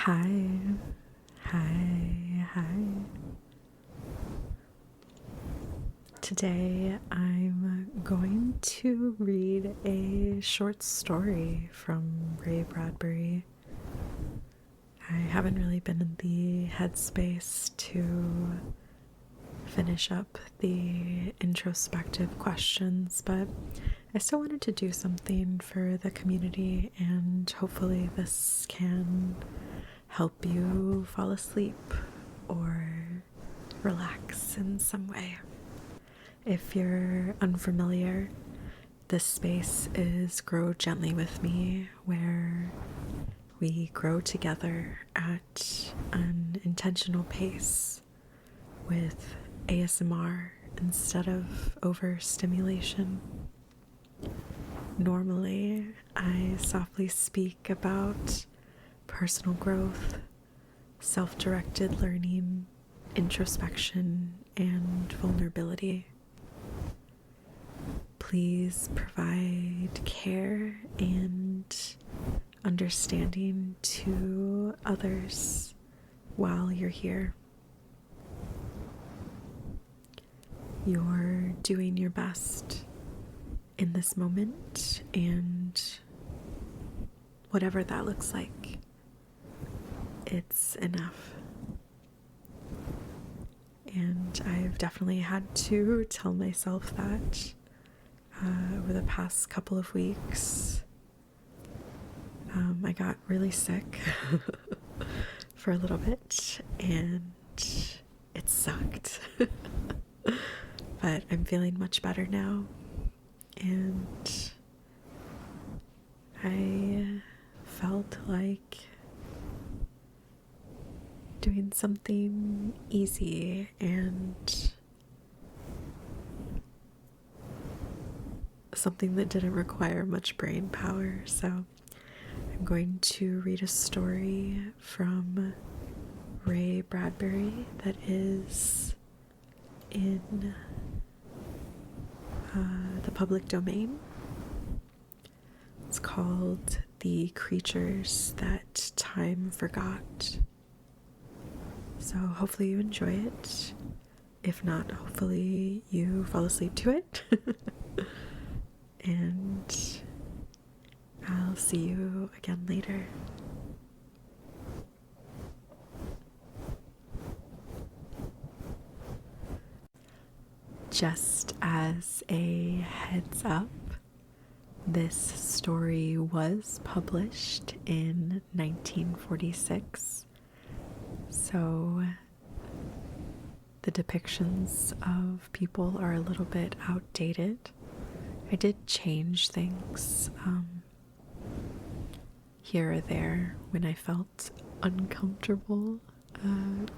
Hi, hi. Today I'm going to read a short story from Bradbury. I haven't really been in the headspace to finish up the introspective questions, but I still wanted to do something for the community, and hopefully this can help you fall asleep or relax in some way. If you're unfamiliar, this space is Grow Gently With Me, where we grow together at an intentional pace with ASMR instead of overstimulation. Normally, I softly speak about personal growth, self-directed learning, introspection, and vulnerability. Please provide care and understanding to others while you're here. You're doing your best in this moment, and whatever that looks like, it's enough. And I've definitely had to tell myself that over the past couple of weeks. I got really sick for a little bit, and it sucked. But I'm feeling much better now, and I felt like doing something easy and something that didn't require much brain power. So I'm going to read a story from Bradbury that is in the public domain. It's called The Creatures That Time Forgot. So hopefully you enjoy it. If not, hopefully you fall asleep to it. And I'll see you again later. Just as a heads up, this story was published in 1946, so the depictions of people are a little bit outdated. I did change things here or there when I felt uncomfortable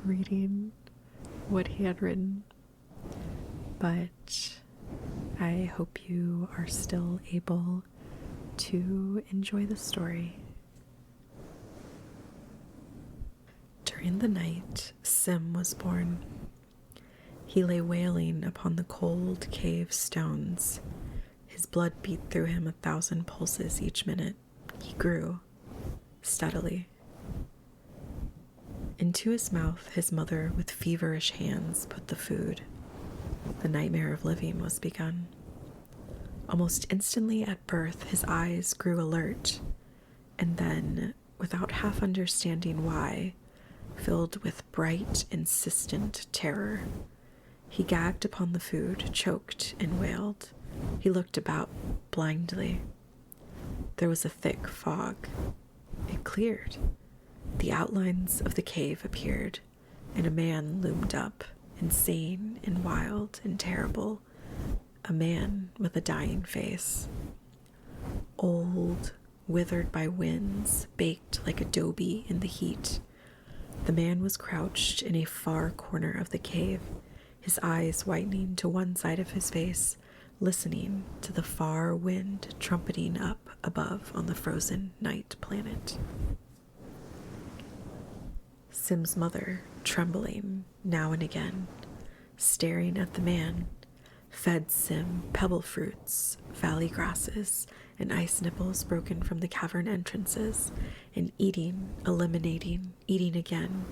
reading what he had written, but I hope you are still able to enjoy the story. During the night, Sim was born. He lay wailing upon the cold cave stones. His blood beat through him 1,000 pulses each minute. He grew steadily. Into his mouth, his mother, with feverish hands, put the food. The nightmare of living was begun. Almost instantly at birth, his eyes grew alert, and then, without half understanding why, filled with bright, insistent terror. He gagged upon the food, choked, and wailed. He looked about blindly. There was a thick fog. It cleared. The outlines of the cave appeared, and a man loomed up, insane and wild and terrible, a man with a dying face. Old, withered by winds, baked like adobe in the heat. The man was crouched in a far corner of the cave, his eyes whitening to one side of his face, listening to the far wind trumpeting up above on the frozen night planet. Sim's mother, trembling now and again, staring at the man, fed Sim pebble fruits, valley grasses, and ice nipples broken from the cavern entrances, and eating, eliminating, eating again,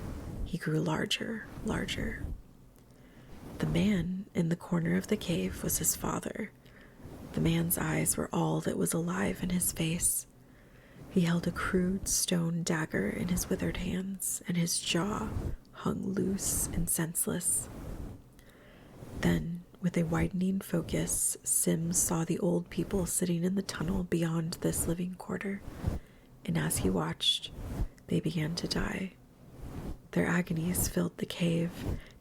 he grew larger, larger. The man in the corner of the cave was his father. The man's eyes were all that was alive in his face. He held a crude stone dagger in his withered hands, and his jaw hung loose and senseless. Then, with a widening focus, Sims saw the old people sitting in the tunnel beyond this living quarter, and as he watched, they began to die. Their agonies filled the cave.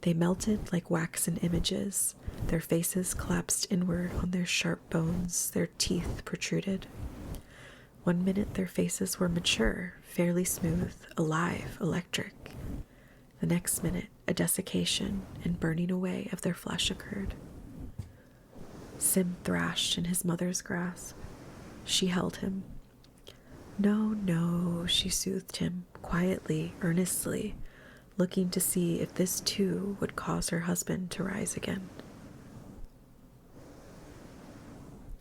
They melted like waxen images. Their faces collapsed inward on their sharp bones. Their teeth protruded. 1 minute their faces were mature, fairly smooth, alive, electric. The next minute, a desiccation and burning away of their flesh occurred. Sim thrashed in his mother's grasp. She held him. No, no, she soothed him, quietly, earnestly, looking to see if this too would cause her husband to rise again.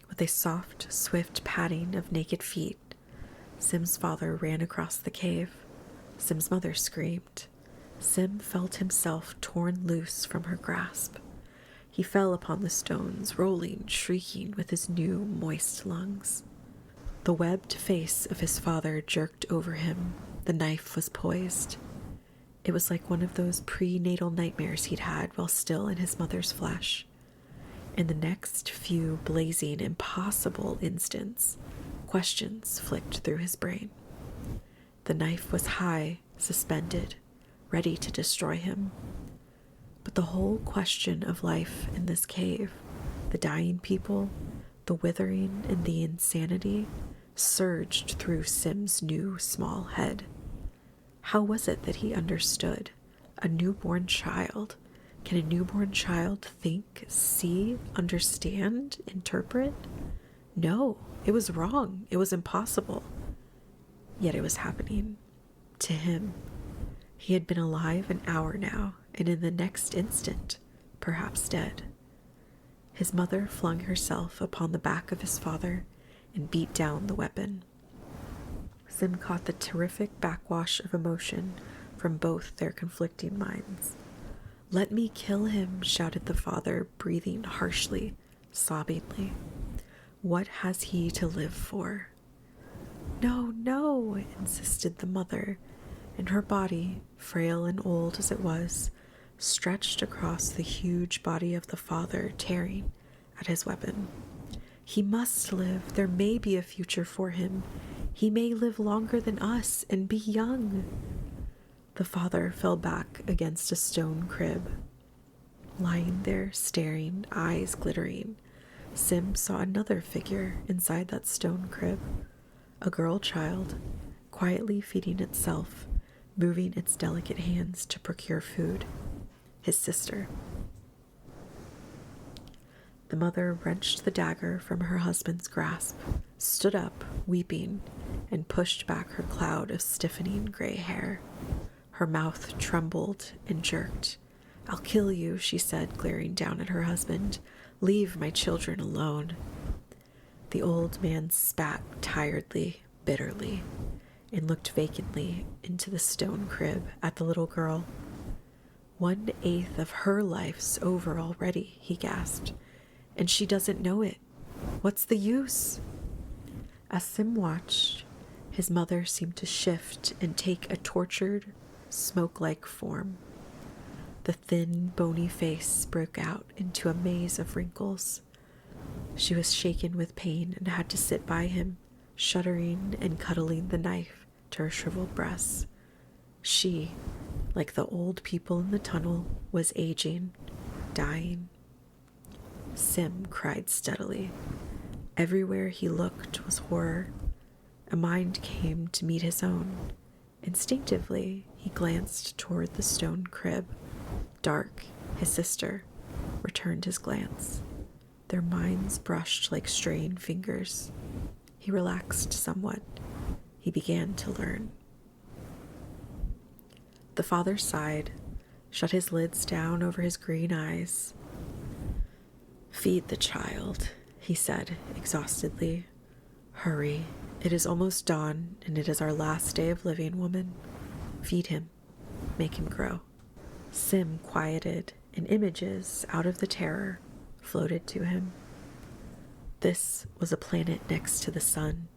With a soft, swift padding of naked feet, Sim's father ran across the cave. Sim's mother screamed. Sim felt himself torn loose from her grasp. He fell upon the stones, rolling, shrieking with his new, moist lungs. The webbed face of his father jerked over him. The knife was poised. It was like one of those prenatal nightmares he'd had while still in his mother's flesh. In the next few blazing, impossible instants, questions flicked through his brain. The knife was high, suspended, ready to destroy him. But the whole question of life in this cave, the dying people, the withering and the insanity, surged through Sim's new small head. How was it that he understood? A newborn child. Can a newborn child think, see, understand, interpret? No, it was wrong. It was impossible. Yet it was happening. To him. He had been alive an hour now, and in the next instant, perhaps dead. His mother flung herself upon the back of his father and beat down the weapon. Sim caught the terrific backwash of emotion from both their conflicting minds. "Let me kill him," shouted the father, breathing harshly, sobbingly. "What has he to live for?" "No, no," insisted the mother, and her body, frail and old as it was, stretched across the huge body of the father, tearing at his weapon. "He must live. There may be a future for him. He may live longer than us and be young." The father fell back against a stone crib. Lying there, staring, eyes glittering, Sim saw another figure inside that stone crib. A girl child, quietly feeding itself, moving its delicate hands to procure food. His sister. The mother wrenched the dagger from her husband's grasp, stood up, weeping, and pushed back her cloud of stiffening gray hair. Her mouth trembled and jerked. "I'll kill you," she said, glaring down at her husband. "Leave my children alone." The old man spat tiredly, bitterly, and looked vacantly into the stone crib at the little girl. 1/8 of her life's over already, he gasped, and she doesn't know it. What's the use? As Sim watched, his mother seemed to shift and take a tortured, smoke-like form. The thin, bony face broke out into a maze of wrinkles. She was shaken with pain and had to sit by him, shuddering and cuddling the knife to her shriveled breasts. She, like the old people in the tunnel, was aging, dying. Sim cried steadily. Everywhere he looked was horror. A mind came to meet his own. Instinctively, he glanced toward the stone crib. Dark, his sister, returned his glance. Their minds brushed like straying fingers. He relaxed somewhat. He began to learn. The father sighed, shut his lids down over his green eyes. "Feed the child," he said exhaustedly. Hurry, it is almost dawn, and it is our last day of living, woman. Feed him, make him grow. Sim quieted, and images, out of the terror, floated to him. This was a planet next to the sun.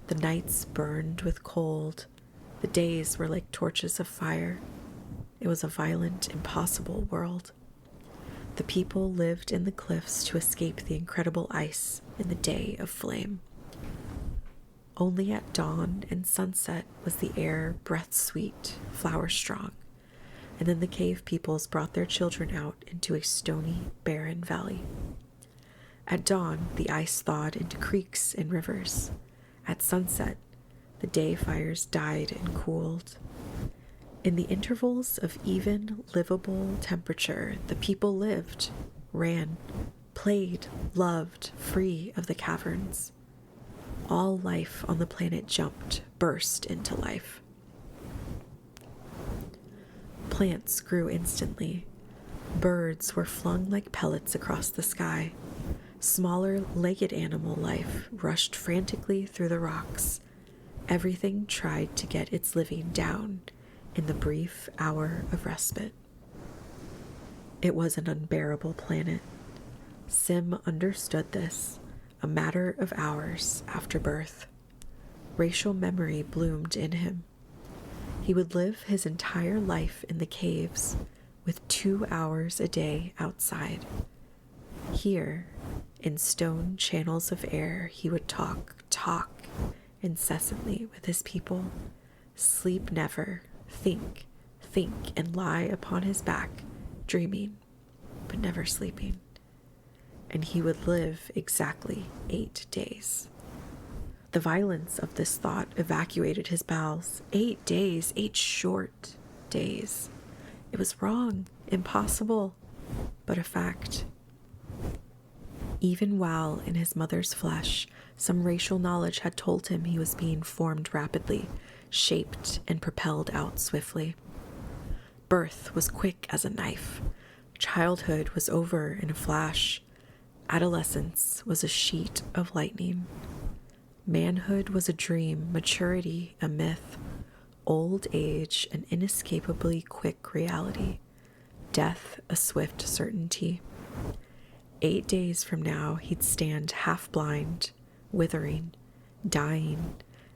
The nights burned with cold. The days were like torches of fire. It was a violent, impossible world. The people lived in the cliffs to escape the incredible ice in the day of flame. Only at dawn and sunset was the air breath-sweet, flower-strong, and then the cave peoples brought their children out into a stony, barren valley. At dawn, the ice thawed into creeks and rivers. At sunset, the day fires died and cooled. In the intervals of even, livable temperature, the people lived, ran, played, loved, free of the caverns. All life on the planet jumped, burst into life. Plants grew instantly. Birds were flung like pellets across the sky. Smaller, legged animal life rushed frantically through the rocks. Everything tried to get its living down in the brief hour of respite. It was an unbearable planet. Sim understood this, a matter of hours after birth. Racial memory bloomed in him. He would live his entire life in the caves, with 2 hours a day outside. Here, in stone channels of air, he would talk incessantly with his people, sleep never, think, and lie upon his back, dreaming, but never sleeping. And he would live exactly 8 days. The violence of this thought evacuated his bowels. 8 days, 8 short days. It was wrong, impossible, but a fact. Even while in his mother's flesh, some racial knowledge had told him he was being formed rapidly, shaped and propelled out swiftly. Birth was quick as a knife. Childhood was over in a flash. Adolescence was a sheet of lightning. Manhood was a dream, maturity a myth, old age an inescapably quick reality, death a swift certainty. 8 days from now, he'd stand half blind, withering, dying,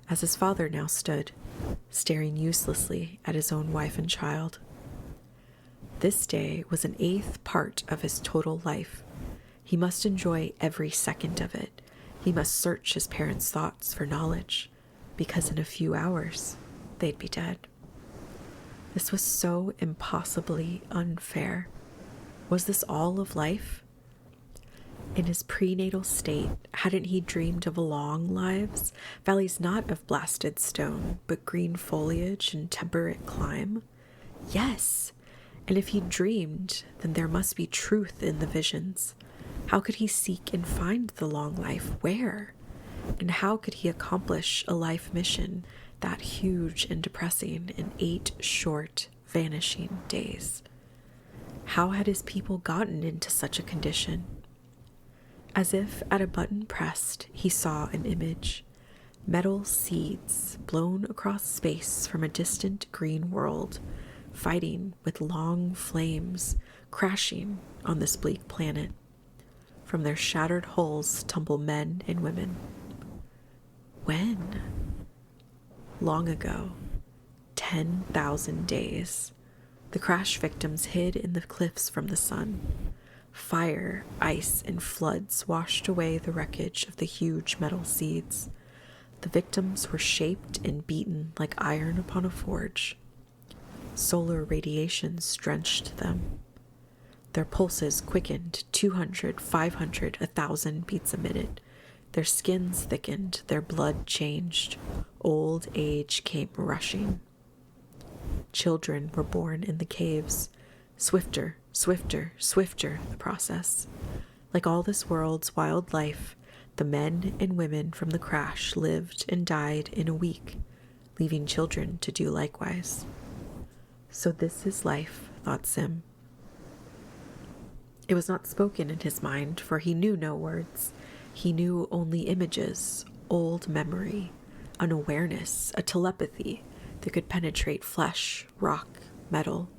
as his father now stood, staring uselessly at his own wife and child. This day was an 1/8 part of his total life. He must enjoy every second of it. He must search his parents' thoughts for knowledge, because in a few hours, they'd be dead. This was so impossibly unfair. Was this all of life? In his prenatal state, hadn't he dreamed of long lives, valleys not of blasted stone, but green foliage and temperate clime? Yes, and if he dreamed, then there must be truth in the visions. How could he seek and find the long life? Where? And how could he accomplish a life mission that huge and depressing in 8 short, vanishing days? How had his people gotten into such a condition? As if at a button pressed, he saw an image. Metal seeds blown across space from a distant green world, fighting with long flames, crashing on this bleak planet. From their shattered hulls tumble men and women. When? Long ago. 10,000 days. The crash victims hid in the cliffs from the sun. Fire, ice, and floods washed away the wreckage of the huge metal seeds. The victims were shaped and beaten like iron upon a forge. Solar radiations drenched them. Their pulses quickened 200, 500, 1,000 beats a minute. Their skins thickened, their blood changed. Old age came rushing. Children were born in the caves. Swifter, the process. Like all this world's wild life, the men and women from the crash lived and died in a week, leaving children to do likewise. So this is life, thought Sim. It was not spoken in his mind, for he knew no words. He knew only images, old memory, an awareness, a telepathy that could penetrate flesh, rock, metal.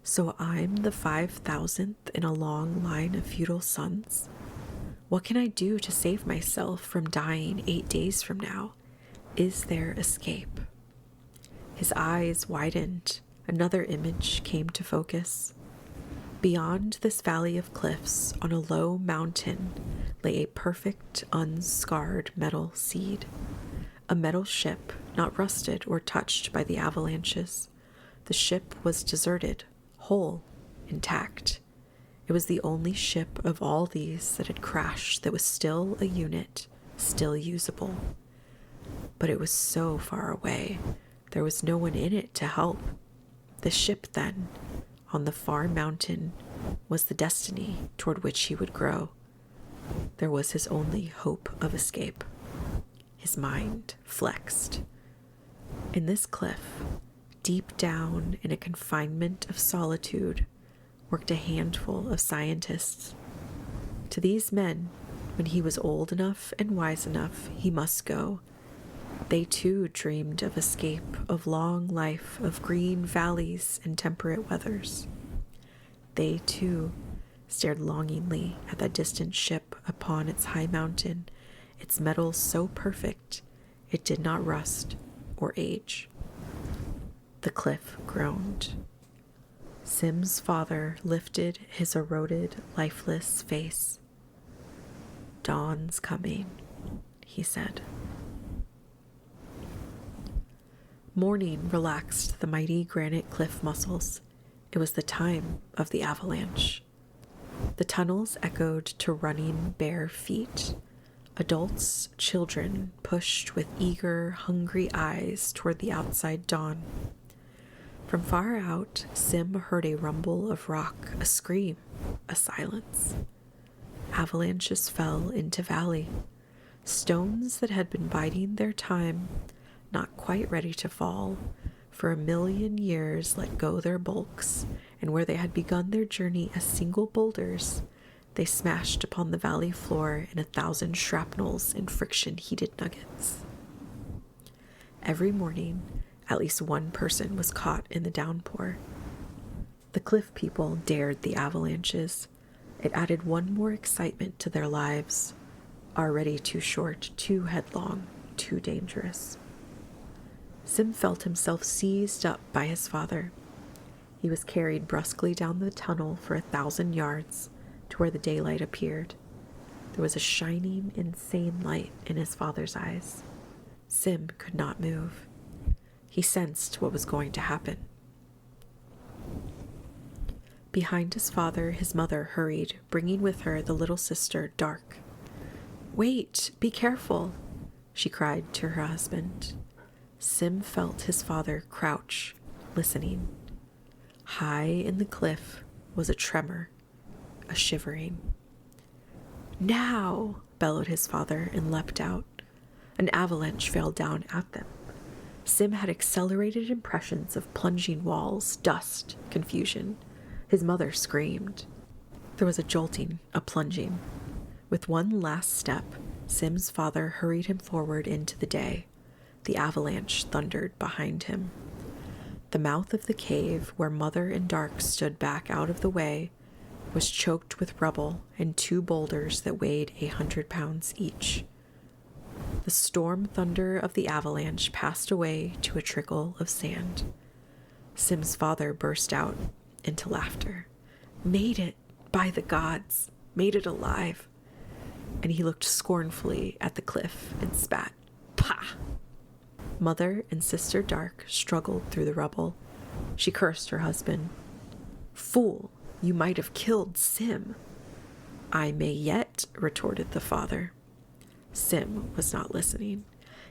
So I'm the 5,000th in a long line of feudal sons? What can I do to save myself from dying 8 days from now? Is there escape? His eyes widened. Another image came to focus. Beyond this valley of cliffs, on a low mountain, lay a perfect, unscarred metal seed. A metal ship, not rusted or touched by the avalanches. The ship was deserted, whole, intact. It was the only ship of all these that had crashed that was still a unit, still usable. But it was so far away, there was no one in it to help. The ship, then, on the far mountain, was the destiny toward which he would grow. There was his only hope of escape. His mind flexed. In this cliff, deep down in a confinement of solitude, worked a handful of scientists. To these men, when he was old enough and wise enough, he must go. They too dreamed of escape, of long life, of green valleys and temperate weathers. They too stared longingly at that distant ship upon its high mountain, its metal so perfect it did not rust or age. The cliff groaned. Sim's father lifted his eroded, lifeless face. "Dawn's coming," he said. Morning relaxed the mighty granite cliff muscles. It was the time of the avalanche. The tunnels echoed to running bare feet. Adults, children pushed with eager, hungry eyes toward the outside dawn. From far out, Sim heard a rumble of rock, a scream, a silence. Avalanches fell into valley. Stones that had been biding their time, not quite ready to fall, for 1,000,000 years let go their bulks, and where they had begun their journey as single boulders, they smashed upon the valley floor in 1,000 shrapnels and friction-heated nuggets. Every morning, at least one person was caught in the downpour. The cliff people dared the avalanches. It added one more excitement to their lives, already too short, too headlong, too dangerous. Sim felt himself seized up by his father. He was carried brusquely down the tunnel for 1,000 yards to where the daylight appeared. There was a shining, insane light in his father's eyes. Sim could not move. He sensed what was going to happen. Behind his father, his mother hurried, bringing with her the little sister, Dark. "Wait, be careful," she cried to her husband. Sim felt his father crouch, listening. High in the cliff was a tremor, a shivering. "Now!" bellowed his father and leapt out. An avalanche fell down at them. Sim had accelerated impressions of plunging walls, dust, confusion. His mother screamed. There was a jolting, a plunging. With one last step, Sim's father hurried him forward into the day. The avalanche thundered behind him. The mouth of the cave, where Mother and Dark stood back out of the way, was choked with rubble and 2 boulders that weighed 100 pounds each. The storm thunder of the avalanche passed away to a trickle of sand. Sim's father burst out into laughter. "Made it, by the gods, made it alive." And he looked scornfully at the cliff and spat. "Pah!" Mother and Sister Dark struggled through the rubble. She cursed her husband. "Fool, you might have killed Sim." "I may yet," retorted the father. Sim was not listening.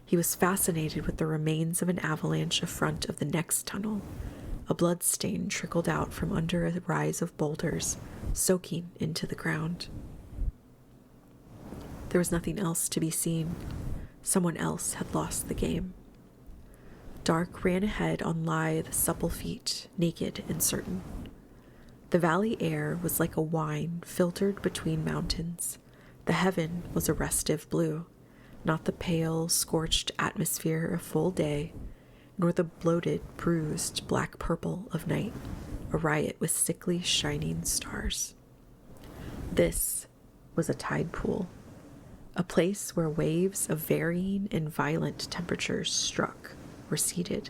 He was fascinated with the remains of an avalanche in front of the next tunnel. A blood stain trickled out from under a rise of boulders, soaking into the ground. There was nothing else to be seen. Someone else had lost the game. Dark ran ahead on lithe, supple feet, naked and certain. The valley air was like a wine filtered between mountains. The heaven was a restive blue. not the pale, scorched atmosphere of full day, nor the bloated, bruised black-purple of night, a riot with sickly, shining stars. This was a tide pool, a place where waves of varying and violent temperatures struck, receded.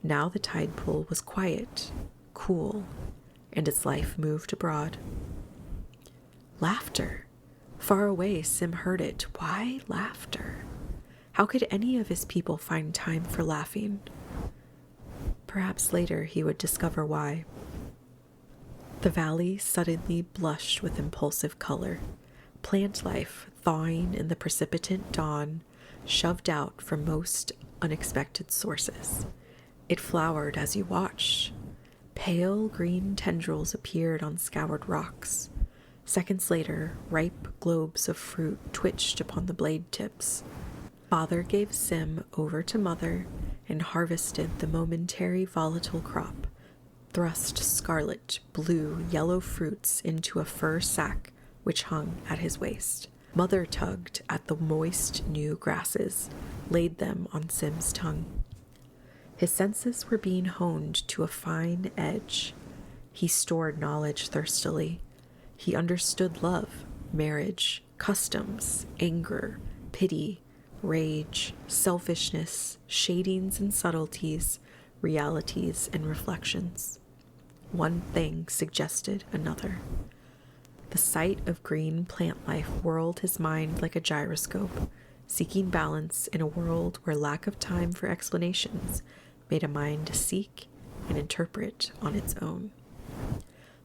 Now the tide pool was quiet, cool, and its life moved abroad. Laughter. Far away, Sim heard it. Why laughter? How could any of his people find time for laughing? Perhaps later he would discover why. The valley suddenly blushed with impulsive color. Plant life, thawing in the precipitant dawn, shoved out from most unexpected sources. It flowered as you watched. Pale green tendrils appeared on scoured rocks. Seconds later, ripe globes of fruit twitched upon the blade tips. Father gave Sim over to Mother and harvested the momentary volatile crop, thrust scarlet, blue, yellow fruits into a fur sack which hung at his waist. Mother tugged at the moist new grasses, laid them on Sim's tongue. His senses were being honed to a fine edge. He stored knowledge thirstily. He understood love, marriage, customs, anger, pity, rage, selfishness, shadings and subtleties, realities and reflections. One thing suggested another. The sight of green plant life whirled his mind like a gyroscope, seeking balance in a world where lack of time for explanations made a mind seek and interpret on its own.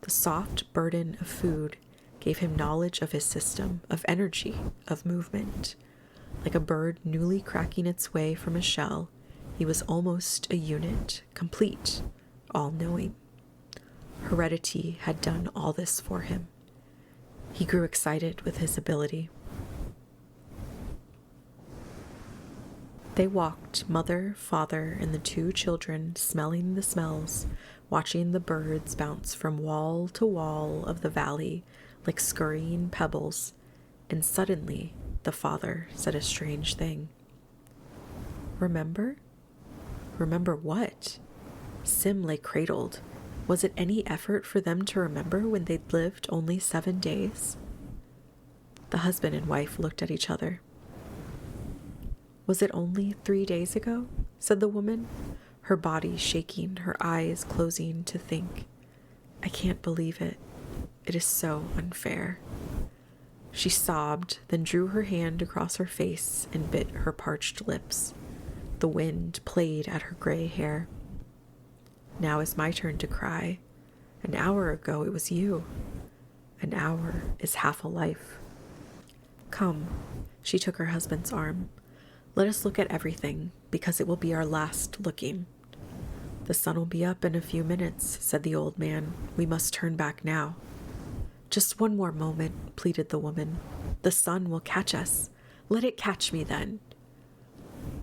The soft burden of food gave him knowledge of his system, of energy, of movement. Like a bird newly cracking its way from a shell, he was almost a unit, complete, all-knowing. Heredity had done all this for him. He grew excited with his ability. They walked, mother, father, and the two children, smelling the smells, watching the birds bounce from wall to wall of the valley like scurrying pebbles, and suddenly the father said a strange thing. Remember? Remember what? Sim lay cradled. Was it any effort for them to remember when they'd lived only 7 days? The husband and wife looked at each other. Was it only 3 days ago? Said the woman, her body shaking, her eyes closing to think. I can't believe it. It is so unfair. She sobbed, then drew her hand across her face and bit her parched lips. The wind played at her gray hair. Now is my turn to cry. An hour ago it was you. An hour is half a life. Come, she took her husband's arm. Let us look at everything, because it will be our last looking. The sun will be up in a few minutes, said the old man. We must turn back now. Just one more moment, pleaded the woman. The sun will catch us. Let it catch me then.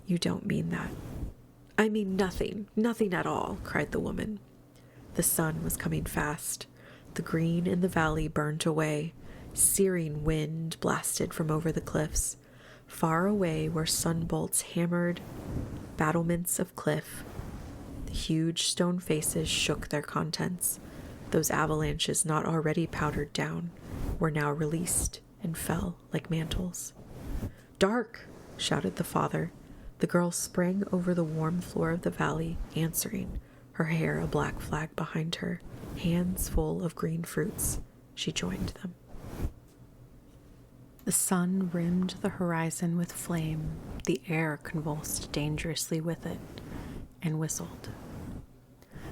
You don't mean that. I mean nothing, nothing at all, cried the woman. The sun was coming fast. The green in the valley burned away. Searing wind blasted from over the cliffs. Far away where sunbolts hammered battlements of cliff, the huge stone faces shook their contents. Those avalanches not already powdered down were now released and fell like mantles. Dark! Shouted the father. The girl sprang over the warm floor of the valley, answering, her hair a black flag behind her, hands full of green fruits. She joined them. The sun rimmed the horizon with flame. The air convulsed dangerously with it, and whistled.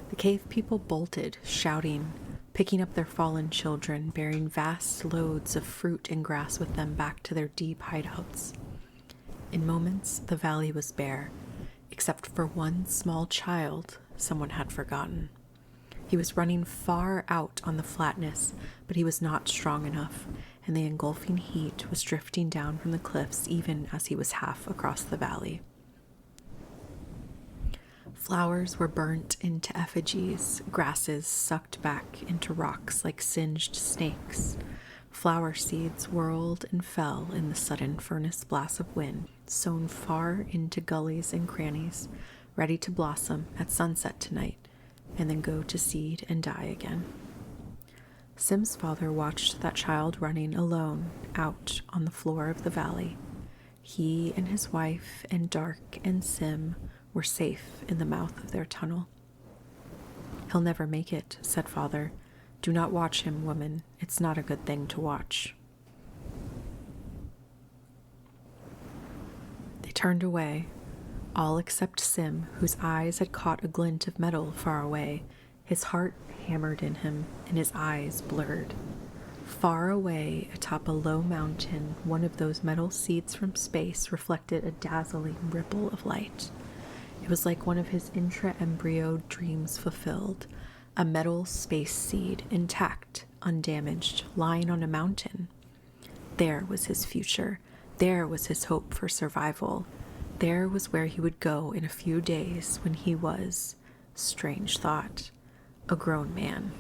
The cave people bolted, shouting, picking up their fallen children, bearing vast loads of fruit and grass with them back to their deep hideouts. In moments, the valley was bare, except for one small child someone had forgotten. He was running far out on the flatness, but he was not strong enough, and the engulfing heat was drifting down from the cliffs even as he was half across the valley. Flowers were burnt into effigies, grasses sucked back into rocks like singed snakes. Flower seeds whirled and fell in the sudden furnace blast of wind, sown far into gullies and crannies, ready to blossom at sunset tonight, and then go to seed and die again. Sim's father watched that child running alone out on the floor of the valley. He and his wife and Dark and Sim were safe in the mouth of their tunnel. "He'll never make it," said father. "Do not watch him, woman. It's not a good thing to watch." They turned away, all except Sim, whose eyes had caught a glint of metal far away. His heart hammered in him, and his eyes blurred. Far away atop a low mountain, one of those metal seeds from space reflected a dazzling ripple of light. It was like one of his intra-embryo dreams fulfilled, a metal space seed, intact, undamaged, lying on a mountain. There was his future. There was his hope for survival. There was where he would go in a few days when he was, strange thought, a grown man.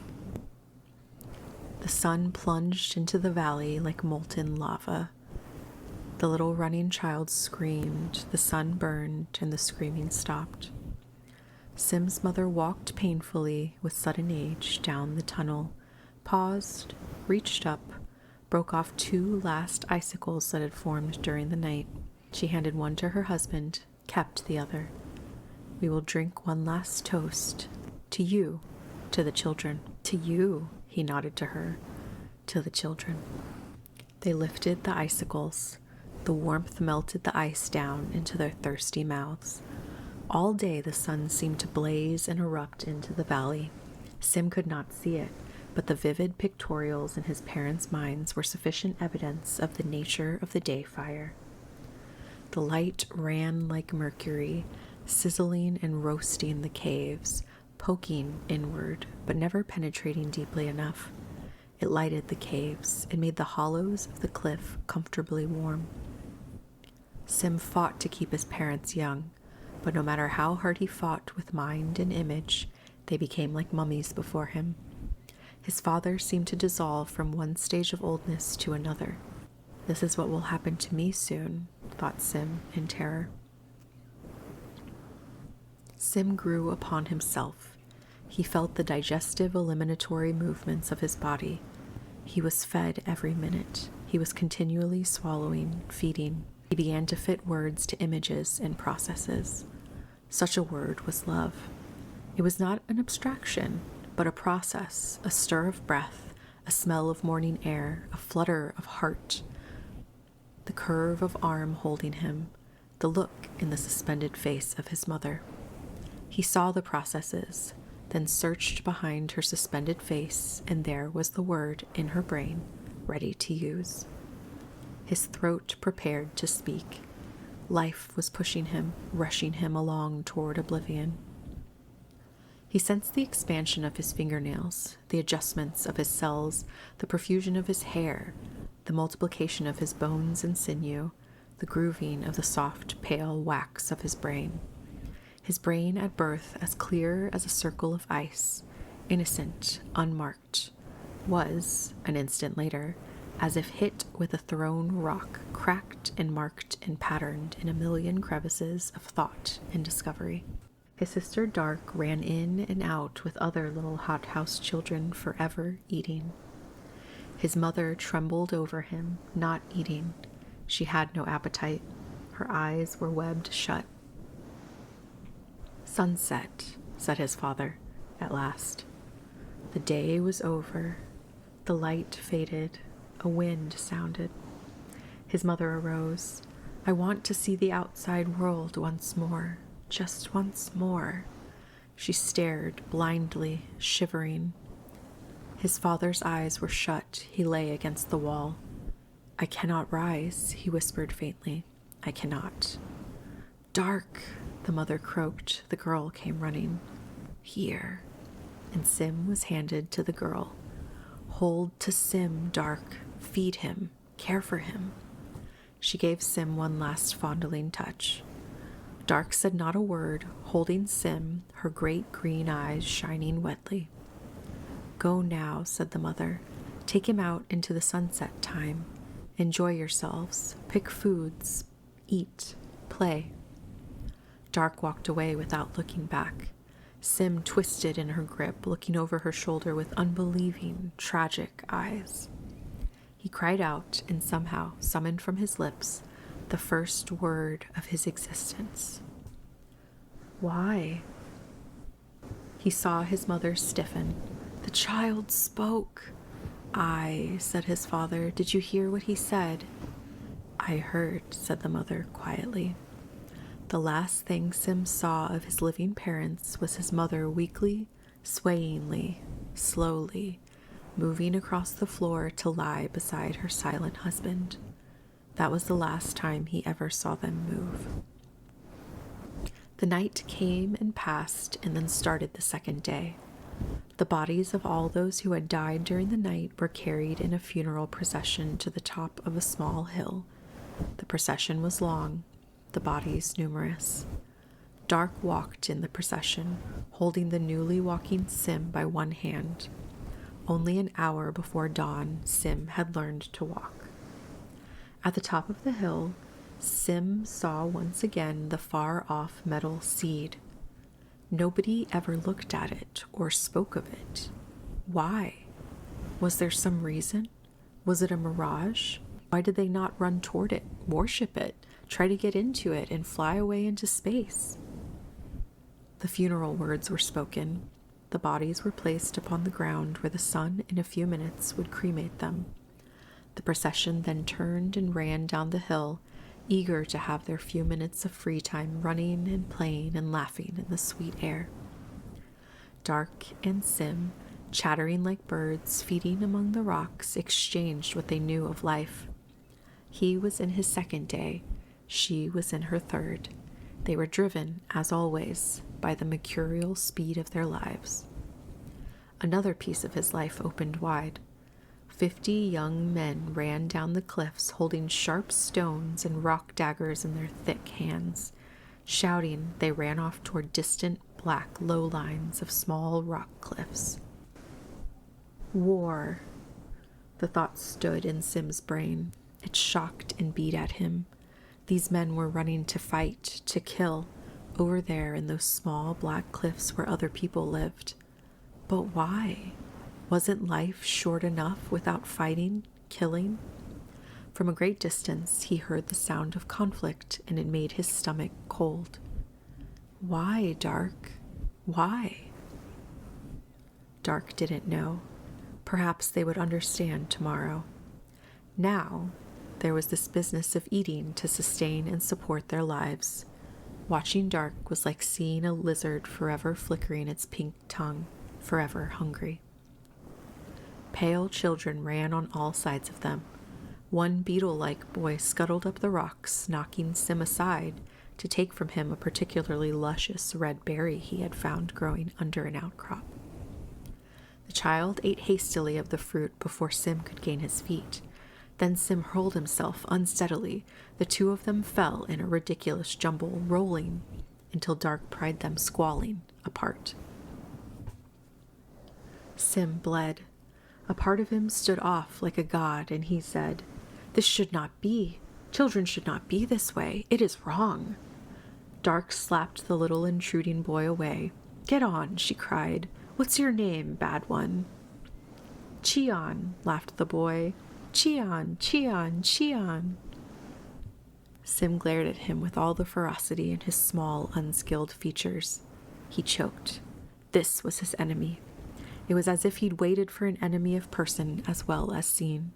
The sun plunged into the valley like molten lava. The little running child screamed, the sun burned, and the screaming stopped. Sim's mother walked painfully, with sudden age, down the tunnel, paused, reached up, broke off 2 last icicles that had formed during the night. She handed one to her husband, kept the other. "We will drink one last toast. To you, to the children." "To you," he nodded to her. "To the children." They lifted the icicles. The warmth melted the ice down into their thirsty mouths. All day the sun seemed to blaze and erupt into the valley. Sim could not see it, but the vivid pictorials in his parents' minds were sufficient evidence of the nature of the day fire. The light ran like mercury, sizzling and roasting the caves, poking inward, but never penetrating deeply enough. It lighted the caves. It made the hollows of the cliff comfortably warm. Sim fought to keep his parents young, but no matter how hard he fought with mind and image, they became like mummies before him. His father seemed to dissolve from one stage of oldness to another. "This is what will happen to me soon," thought Sim in terror. Sim grew upon himself. He felt the digestive eliminatory movements of his body. He was fed every minute. He was continually swallowing, feeding. He began to fit words to images and processes. Such a word was love. It was not an abstraction, but a process, a stir of breath, a smell of morning air, a flutter of heart, the curve of arm holding him, the look in the suspended face of his mother. He saw the processes, then searched behind her suspended face, and there was the word in her brain, ready to use. His throat prepared to speak. Life was pushing him, rushing him along toward oblivion. He sensed the expansion of his fingernails, the adjustments of his cells, the profusion of his hair, the multiplication of his bones and sinew, the grooving of the soft, pale wax of his brain. His brain at birth as clear as a circle of ice, innocent, unmarked, was, an instant later, as if hit with a thrown rock, cracked and marked and patterned in a million crevices of thought and discovery. His sister Dark ran in and out with other little hothouse children, forever eating. His mother trembled over him, not eating. She had no appetite. Her eyes were webbed shut. "Sunset," said his father, at last. The day was over. The light faded. A wind sounded. His mother arose. "I want to see the outside world once more. Just once more." She stared blindly, shivering. His father's eyes were shut. He lay against the wall. "I cannot rise," he whispered faintly. "I cannot." "Dark," the mother croaked. The girl came running. "Here." And Sim was handed to the girl. "Hold to Sim, Dark. Feed him. Care for him." She gave Sim one last fondling touch. Dark said not a word, holding Sim, her great green eyes shining wetly. "Go now," said the mother. Take him out into the sunset time. Enjoy yourselves. Pick foods. Eat. Play. Dark walked away without looking back. Sim twisted in her grip, looking over her shoulder with unbelieving, tragic eyes. He cried out and somehow summoned from his lips the first word of his existence. Why? He saw his mother stiffen. The child spoke. "I," said his father. "Did you hear what he said?" "I heard," said the mother quietly. The last thing Sim saw of his living parents was his mother weakly, swayingly, slowly, moving across the floor to lie beside her silent husband. That was the last time he ever saw them move. The night came and passed, and then started the second day. The bodies of all those who had died during the night were carried in a funeral procession to the top of a small hill. The procession was long, the bodies numerous. Dark walked in the procession, holding the newly walking Sim by one hand. Only an hour before dawn, Sim had learned to walk. At the top of the hill, Sim saw once again the far-off metal seed. Nobody ever looked at it or spoke of it. Why? Was there some reason? Was it a mirage? Why did they not run toward it, worship it, try to get into it, and fly away into space? The funeral words were spoken. The bodies were placed upon the ground where the sun in a few minutes would cremate them. The procession then turned and ran down the hill, eager to have their few minutes of free time running and playing and laughing in the sweet air. Dark and Sim, chattering like birds, feeding among the rocks, exchanged what they knew of life. He was in his second day, she was in her third. They were driven, as always, by the mercurial speed of their lives. Another piece of his life opened wide. 50 young men ran down the cliffs holding sharp stones and rock daggers in their thick hands. Shouting, they ran off toward distant black low lines of small rock cliffs. War. The thought stood in Sim's brain. It shocked and beat at him. These men were running to fight, to kill, over there in those small black cliffs where other people lived. But why? Wasn't life short enough without fighting, killing? From a great distance, he heard the sound of conflict, and it made his stomach cold. Why, Dark? Why? Dark didn't know. Perhaps they would understand tomorrow. Now, there was this business of eating to sustain and support their lives. Watching Dark was like seeing a lizard forever flickering its pink tongue, forever hungry. Pale children ran on all sides of them. One beetle-like boy scuttled up the rocks, knocking Sim aside to take from him a particularly luscious red berry he had found growing under an outcrop. The child ate hastily of the fruit before Sim could gain his feet. Then Sim hurled himself unsteadily. The two of them fell in a ridiculous jumble, rolling until Dark pried them squalling apart. Sim bled. A part of him stood off like a god, and he said, "This should not be. Children should not be this way. It is wrong." Dark slapped the little intruding boy away. "Get on," she cried. "What's your name, bad one?" "Cheon," laughed the boy. "Cheon, Cheon, Cheon." Sim glared at him with all the ferocity in his small, unskilled features. He choked. This was his enemy. It was as if he'd waited for an enemy of person as well as scene.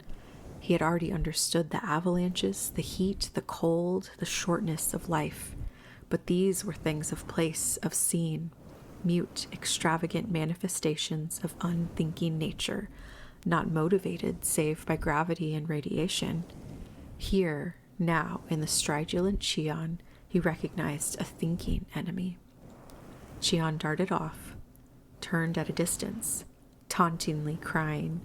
He had already understood the avalanches, the heat, the cold, the shortness of life. But these were things of place, of scene, mute, extravagant manifestations of unthinking nature, not motivated save by gravity and radiation. Here, now, in the stridulent Cheon, he recognized a thinking enemy. Cheon darted off, turned at a distance, tauntingly crying,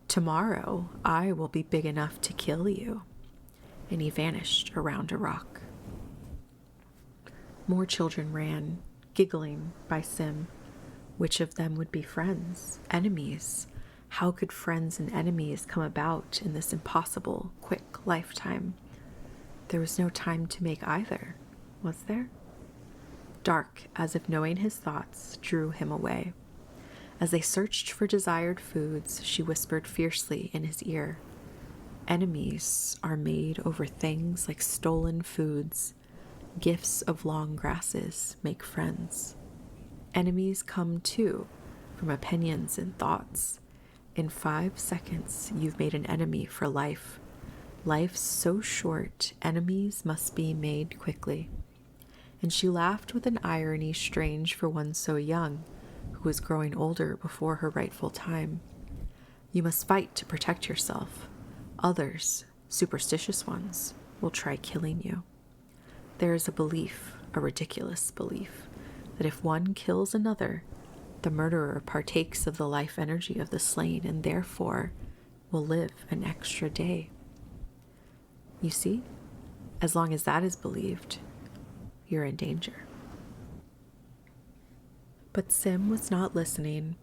"Tomorrow I will be big enough to kill you," and he vanished around a rock. More children ran, giggling by Sim. Which of them would be friends, enemies? How could friends and enemies come about in this impossible, quick lifetime? There was no time to make either, was there? Dark, as if knowing his thoughts, drew him away. As they searched for desired foods, she whispered fiercely in his ear, "Enemies are made over things like stolen foods. Gifts of long grasses make friends. Enemies come, too, from opinions and thoughts. In 5 seconds, you've made an enemy for life. Life's so short, enemies must be made quickly." And she laughed with an irony strange for one so young, who was growing older before her rightful time. "You must fight to protect yourself. Others, superstitious ones, will try killing you. There is a belief, a ridiculous belief, that if one kills another, the murderer partakes of the life energy of the slain and therefore will live an extra day. You see, as long as that is believed, you're in danger." But Sim was not listening.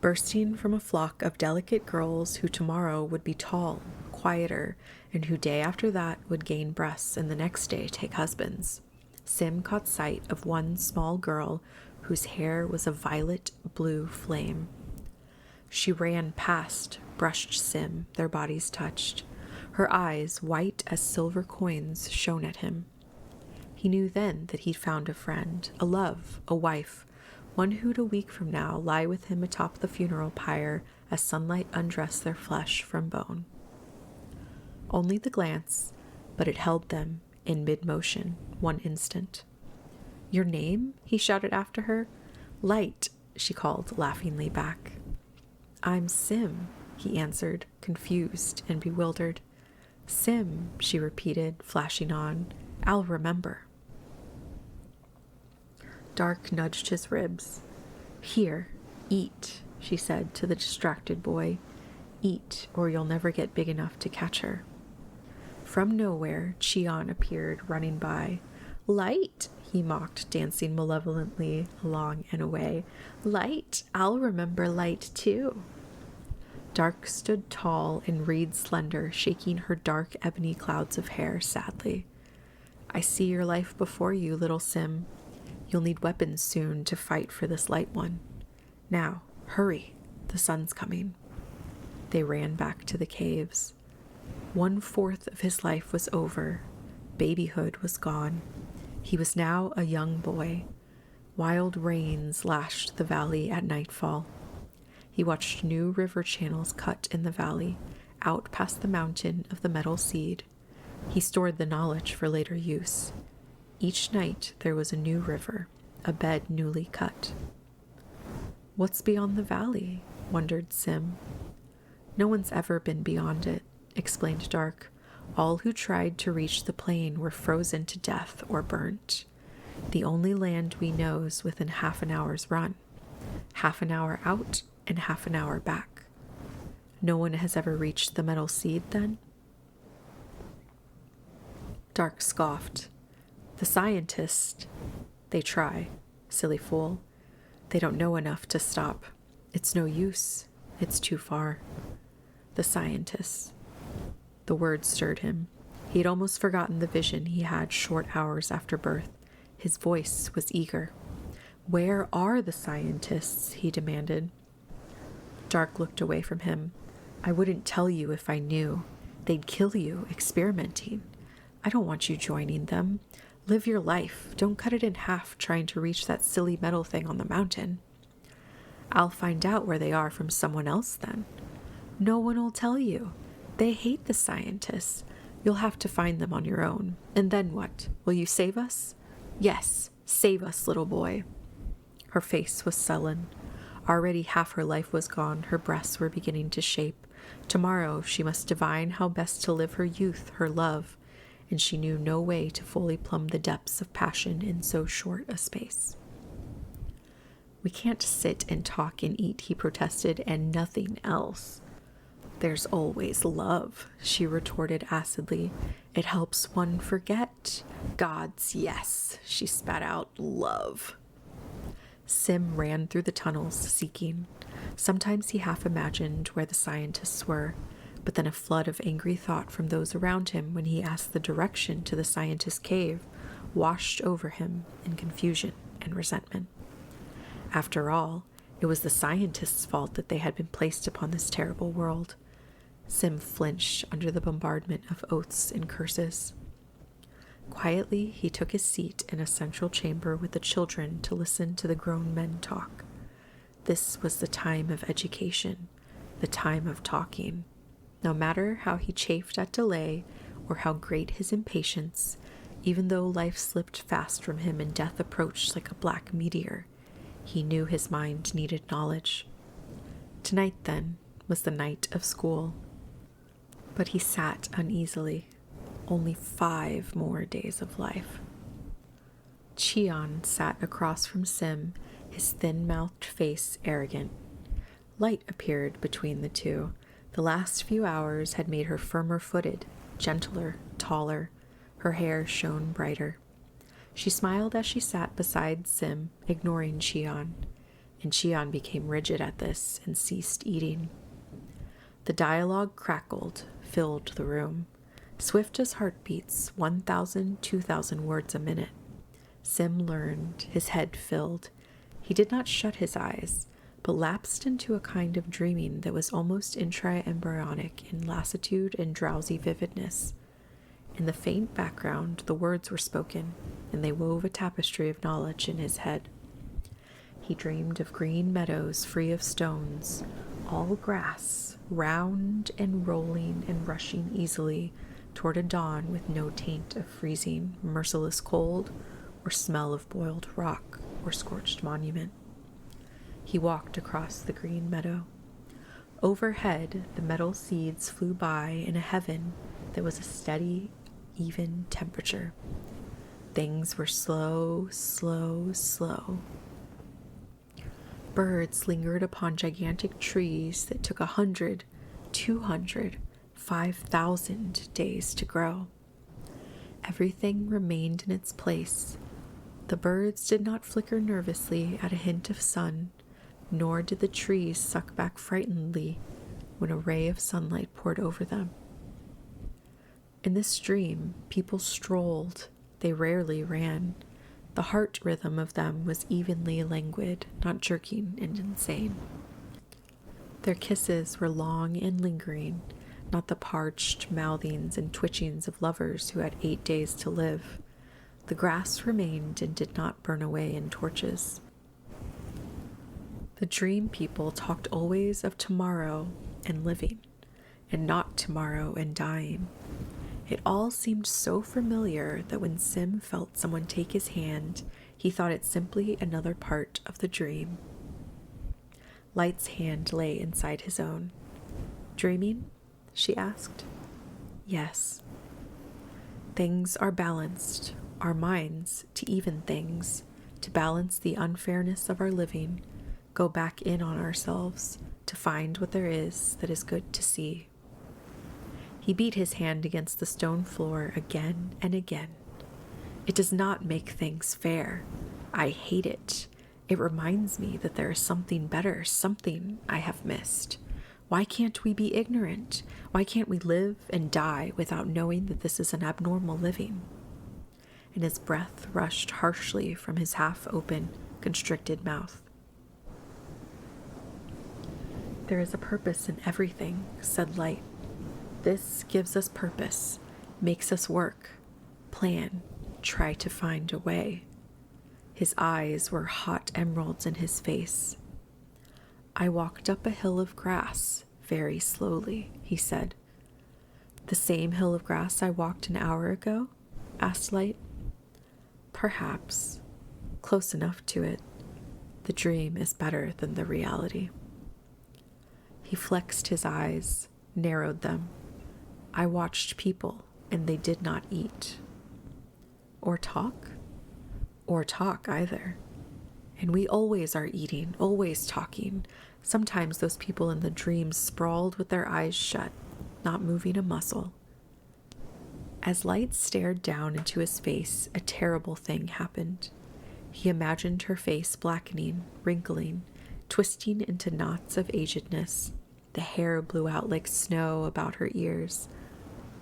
Bursting from a flock of delicate girls who tomorrow would be tall, quieter, and who day after that would gain breasts and the next day take husbands, Sim caught sight of one small girl whose hair was a violet blue flame. She ran past, brushed Sim, their bodies touched. Her eyes, white as silver coins, shone at him. He knew then that he'd found a friend, a love, a wife, one who'd a week from now lie with him atop the funeral pyre as sunlight undressed their flesh from bone. Only the glance, but it held them in mid-motion, one instant. "Your name?" he shouted after her. "Light," she called laughingly back. "I'm Sim," he answered, confused and bewildered. "Sim," she repeated, flashing on. "I'll remember." Dark nudged his ribs. "Here, eat," she said to the distracted boy. "Eat, or you'll never get big enough to catch her." From nowhere, Cheon appeared, running by. "Light," he mocked, dancing malevolently along and away. "Light, I'll remember Light too." Dark stood tall and reed slender, shaking her dark ebony clouds of hair sadly. "I see your life before you, little Sim. You'll need weapons soon to fight for this light one. Now, hurry, the sun's coming." They ran back to the caves. 1/4 of his life was over. Babyhood was gone. He was now a young boy. Wild rains lashed the valley at nightfall. He watched new river channels cut in the valley, out past the mountain of the metal seed. He stored the knowledge for later use. Each night there was a new river, a bed newly cut. "What's beyond the valley?" wondered Sim. "No one's ever been beyond it," explained Dark. "All who tried to reach the plain were frozen to death or burnt. The only land we know is within half an hour's run. Half an hour out and half an hour back. No one has ever reached the metal seed, then?" Dark scoffed. "The scientists, they try. Silly fool. They don't know enough to stop. It's no use. It's too far. The scientists." The word stirred him. He had almost forgotten the vision he had short hours after birth. His voice was eager. "Where are the scientists?" he demanded. Dark looked away from him. "I wouldn't tell you if I knew. They'd kill you, experimenting. I don't want you joining them. Live your life. Don't cut it in half trying to reach that silly metal thing on the mountain." "I'll find out where they are from someone else then." "No one will tell you. They hate the scientists. You'll have to find them on your own. And then what? Will you save us?" "Yes, save us, little boy." Her face was sullen. Already half her life was gone. Her breasts were beginning to shape. Tomorrow she must divine how best to live her youth, her love, and she knew no way to fully plumb the depths of passion in so short a space. "We can't sit and talk and eat," he protested, "and nothing else." "There's always love," she retorted acidly. "It helps one forget. Gods, yes," she spat out, "love." Sim ran through the tunnels, seeking. Sometimes he half imagined where the scientists were, but then a flood of angry thought from those around him when he asked the direction to the scientist's cave washed over him in confusion and resentment. After all, it was the scientists' fault that they had been placed upon this terrible world. Sim flinched under the bombardment of oaths and curses. Quietly, he took his seat in a central chamber with the children to listen to the grown men talk. This was the time of education, the time of talking. No matter how he chafed at delay or how great his impatience, even though life slipped fast from him and death approached like a black meteor, he knew his mind needed knowledge. Tonight, then, was the night of school. But he sat uneasily. Only 5 more days of life. Cheon sat across from Sim, his thin-mouthed face arrogant. Light appeared between the two. The last few hours had made her firmer-footed, gentler, taller. Her hair shone brighter. She smiled as she sat beside Sim, ignoring Cheon, and Cheon became rigid at this and ceased eating. The dialogue crackled, filled the room. Swift as heartbeats, 1,000, 2,000 words a minute. Sim learned, his head filled. He did not shut his eyes, but lapsed into a kind of dreaming that was almost intra-embryonic in lassitude and drowsy vividness. In the faint background, the words were spoken, and they wove a tapestry of knowledge in his head. He dreamed of green meadows free of stones, all grass, round and rolling and rushing easily toward a dawn with no taint of freezing, merciless cold, or smell of boiled rock or scorched monument. He walked across the green meadow. Overhead, the metal seeds flew by in a heaven that was a steady, even temperature. Things were slow, slow, slow. Birds lingered upon gigantic trees that took 100, 200, 5,000 days to grow. Everything remained in its place. The birds did not flicker nervously at a hint of sun, nor did the trees suck back frightenedly when a ray of sunlight poured over them. In this dream, people strolled. They rarely ran. The heart rhythm of them was evenly languid, not jerking and insane. Their kisses were long and lingering, not the parched mouthings and twitchings of lovers who had 8 days to live. The grass remained and did not burn away in torches. The dream people talked always of tomorrow and living, and not tomorrow and dying. It all seemed so familiar that when Sim felt someone take his hand, he thought it simply another part of the dream. Light's hand lay inside his own. "Dreaming?" she asked. "Yes." Things are balanced, our minds, to even things, to balance the unfairness of our living, go back in on ourselves, to find what there is that is good to see. He beat his hand against the stone floor again and again. It does not make things fair. I hate it. It reminds me that there is something better, something I have missed. Why can't we be ignorant? Why can't we live and die without knowing that this is an abnormal living? And his breath rushed harshly from his half-open, constricted mouth. "There is a purpose in everything," said Light. "This gives us purpose, makes us work, plan, try to find a way." His eyes were hot emeralds in his face. "I walked up a hill of grass, very slowly," he said. "The same hill of grass I walked an hour ago?" asked Light. "Perhaps. Close enough to it. The dream is better than the reality." He flexed his eyes, narrowed them. "I watched people, and they did not eat. Or talk? Or talk either. And we always are eating, always talking. Sometimes those people in the dream sprawled with their eyes shut, not moving a muscle." As Light stared down into his face, a terrible thing happened. He imagined her face blackening, wrinkling, twisting into knots of agedness. The hair blew out like snow about her ears.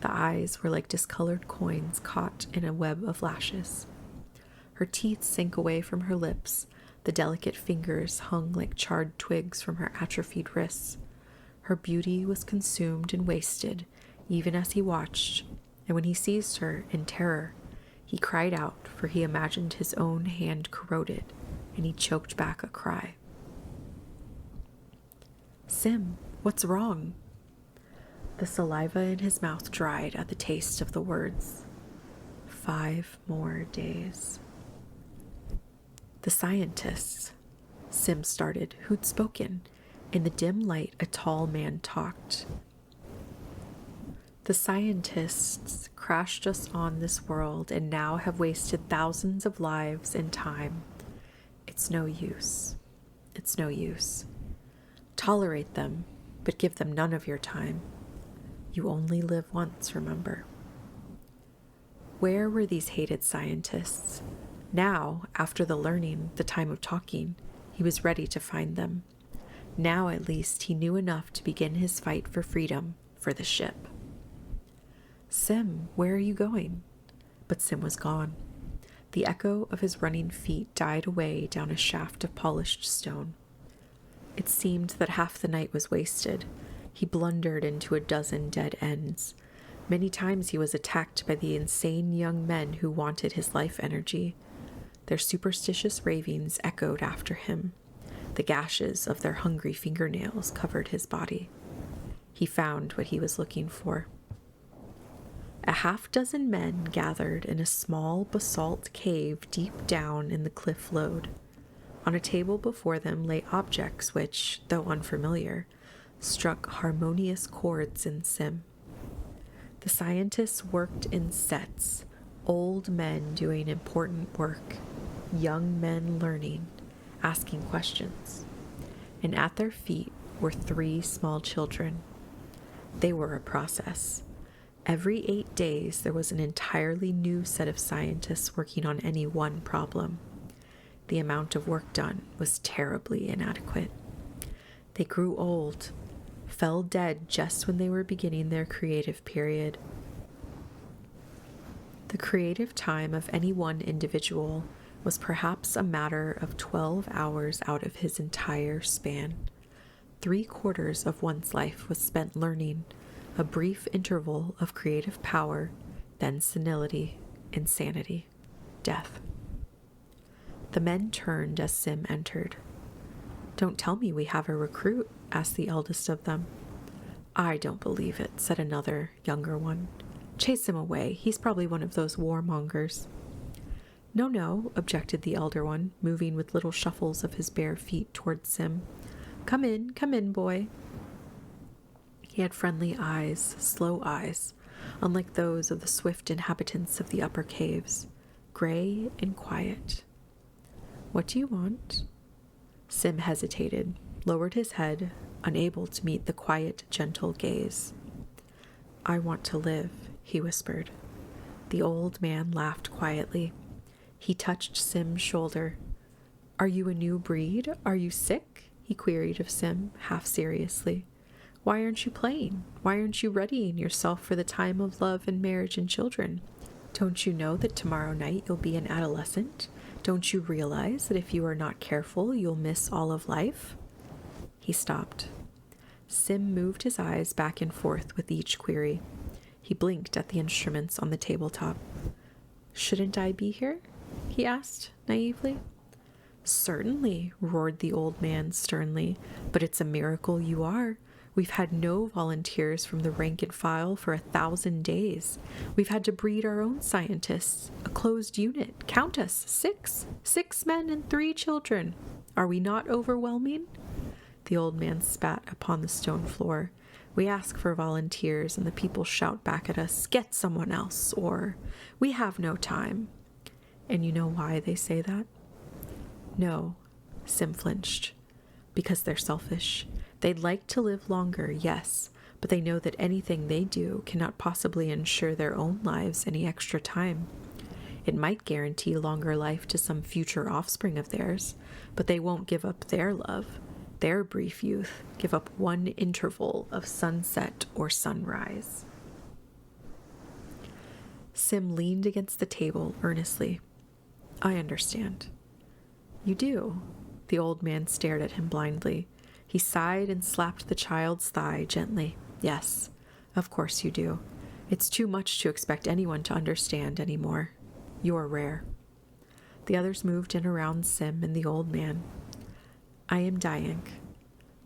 The eyes were like discolored coins caught in a web of lashes. Her teeth sank away from her lips. The delicate fingers hung like charred twigs from her atrophied wrists. Her beauty was consumed and wasted, even as he watched, and when he seized her in terror, he cried out, for he imagined his own hand corroded, and he choked back a cry. "Sim, what's wrong?" The saliva in his mouth dried at the taste of the words. 5 more days. The scientists, Sim started, who'd spoken. In the dim light, a tall man talked. "The scientists crashed us on this world and now have wasted thousands of lives and time. It's no use. It's no use. Tolerate them, but give them none of your time. You only live once, remember." Where were these hated scientists? Now, after the learning, the time of talking, he was ready to find them. Now, at least, he knew enough to begin his fight for freedom, for the ship. "Sim, where are you going?" But Sim was gone. The echo of his running feet died away down a shaft of polished stone. It seemed that half the night was wasted. He blundered into a dozen dead ends. Many times he was attacked by the insane young men who wanted his life energy. Their superstitious ravings echoed after him. The gashes of their hungry fingernails covered his body. He found what he was looking for. A half-dozen men gathered in a small basalt cave deep down in the cliff lode. On a table before them lay objects which, though unfamiliar, struck harmonious chords in Sim. The scientists worked in sets, old men doing important work, young men learning, asking questions, and at their feet were 3 small children. They were a process. Every 8 days, there was an entirely new set of scientists working on any one problem. The amount of work done was terribly inadequate. They grew old, fell dead just when they were beginning their creative period. The creative time of any one individual was perhaps a matter of 12 hours out of his entire span. 3/4 of one's life was spent learning, a brief interval of creative power, then senility, insanity, death. The men turned as Sim entered. "Don't tell me we have a recruit," asked the eldest of them. "I don't believe it," said another, younger one. "Chase him away. He's probably one of those warmongers." No, objected the elder one, moving with little shuffles of his bare feet toward Sim. Come in, boy." He had friendly eyes, slow eyes, unlike those of the swift inhabitants of the upper caves, gray and quiet. "What do you want?" Sim hesitated, lowered his head, unable to meet the quiet, gentle gaze. "I want to live," he whispered. The old man laughed quietly. He touched Sim's shoulder. "Are you a new breed? Are you sick?" he queried of Sim, half seriously. "Why aren't you playing? Why aren't you readying yourself for the time of love and marriage and children? Don't you know that tomorrow night you'll be an adolescent? Don't you realize that if you are not careful, you'll miss all of life?" He stopped. Sim moved his eyes back and forth with each query. He blinked at the instruments on the tabletop. "Shouldn't I be here?" he asked, naively. "Certainly," roared the old man sternly, "but it's a miracle you are. We've had no volunteers from the rank and file for 1,000 days. We've had to breed our own scientists, a closed unit. Count us, 6. 6 men and 3 children. Are we not overwhelming?" The old man spat upon the stone floor. "We ask for volunteers, and the people shout back at us, 'Get someone else,' or 'We have no time.' And you know why they say that?" "No," Sim flinched. "Because they're selfish. They'd like to live longer, yes, but they know that anything they do cannot possibly ensure their own lives any extra time. It might guarantee longer life to some future offspring of theirs, but they won't give up their love, their brief youth, give up one interval of sunset or sunrise. Sim leaned against the table earnestly. I understand. You do? The old man stared at him blindly. He sighed and slapped the child's thigh gently. Yes, of course you do. It's too much to expect anyone to understand anymore. You're rare. The others moved in around Sim and the old man. I am dying.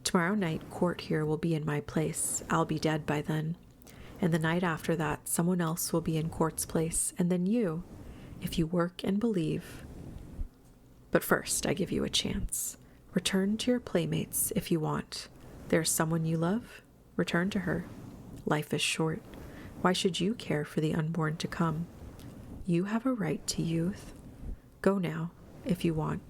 Tomorrow night, Court here will be in my place. I'll be dead by then. And the night after that, someone else will be in Court's place, and then you, if you work and believe. But first, I give you a chance. Return to your playmates if you want. There's someone you love? Return to her. Life is short. Why should you care for the unborn to come? You have a right to youth. Go now, if you want.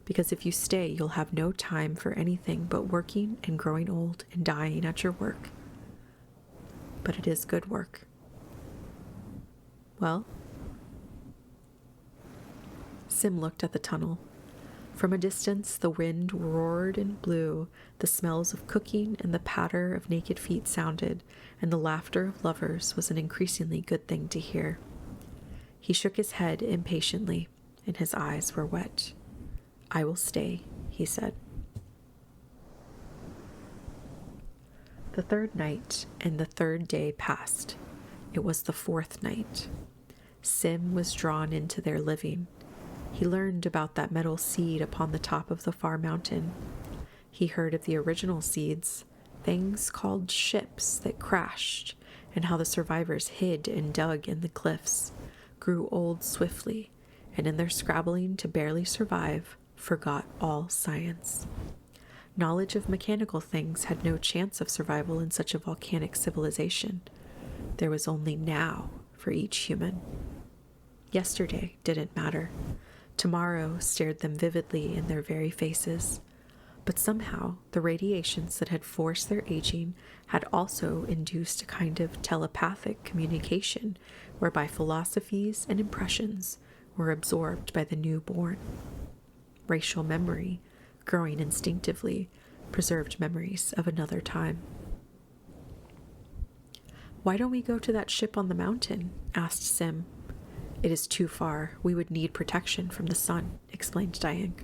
Because if you stay, you'll have no time for anything but working and growing old and dying at your work. But it is good work. Well? Sim looked at the tunnel. From a distance, the wind roared and blew, the smells of cooking and the patter of naked feet sounded, and the laughter of lovers was an increasingly good thing to hear. He shook his head impatiently, and his eyes were wet. I will stay, he said. The third night and the third day passed. It was the fourth night. Sim was drawn into their living. He learned about that metal seed upon the top of the far mountain. He heard of the original seeds, things called ships that crashed, and how the survivors hid and dug in the cliffs, grew old swiftly, and in their scrabbling to barely survive, forgot all science. Knowledge of mechanical things had no chance of survival in such a volcanic civilization. There was only now for each human. Yesterday didn't matter. Tomorrow stared them vividly in their very faces. But somehow the radiations that had forced their aging had also induced a kind of telepathic communication whereby philosophies and impressions were absorbed by the newborn. Racial memory, growing instinctively, preserved memories of another time. Why don't we go to that ship on the mountain? Asked Sim. It is too far. We would need protection from the sun, explained Diane.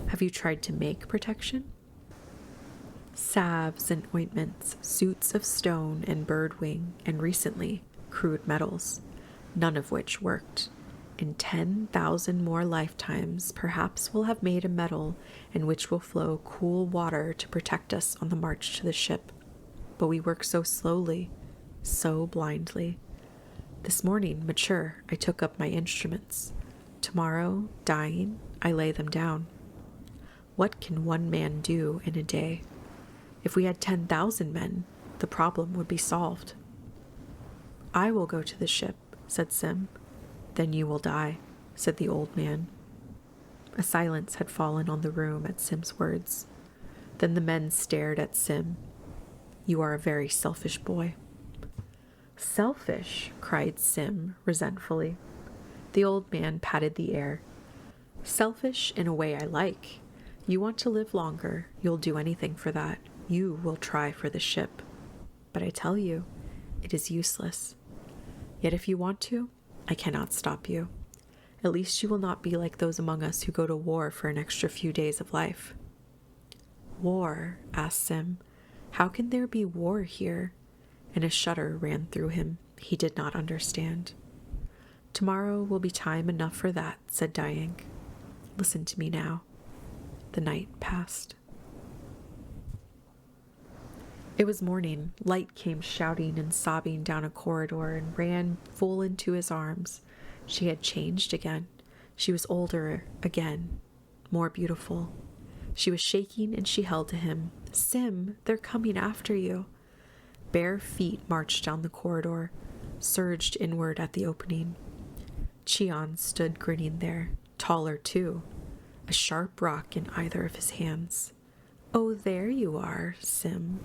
Have you tried to make protection? Salves and ointments, suits of stone and bird wing, and recently, crude metals, none of which worked. In 10,000 more lifetimes, perhaps we'll have made a metal in which will flow cool water to protect us on the march to the ship. But we work so slowly, so blindly. This morning, mature, I took up my instruments. Tomorrow, dying, I lay them down. What can one man do in a day? If we had 10,000 men, the problem would be solved. I will go to the ship, said Sim. Then you will die, said the old man. A silence had fallen on the room at Sim's words. Then the men stared at Sim. You are a very selfish boy. Selfish, cried Sim resentfully. The old man patted the air. Selfish in a way I like. You want to live longer, you'll do anything for that. You will try for the ship. But I tell you, it is useless. Yet if you want to, I cannot stop you. At least you will not be like those among us who go to war for an extra few days of life. War? Asked Sim. How can there be war here? And a shudder ran through him. He did not understand. Tomorrow will be time enough for that, said Diane. Listen to me now. The night passed. It was morning. Light came shouting and sobbing down a corridor and ran full into his arms. She had changed again. She was older again, more beautiful. She was shaking and she held to him. Sim, they're coming after you. Bare feet marched down the corridor, surged inward at the opening. Cheon stood grinning there, taller too, a sharp rock in either of his hands. Oh, there you are, Sim.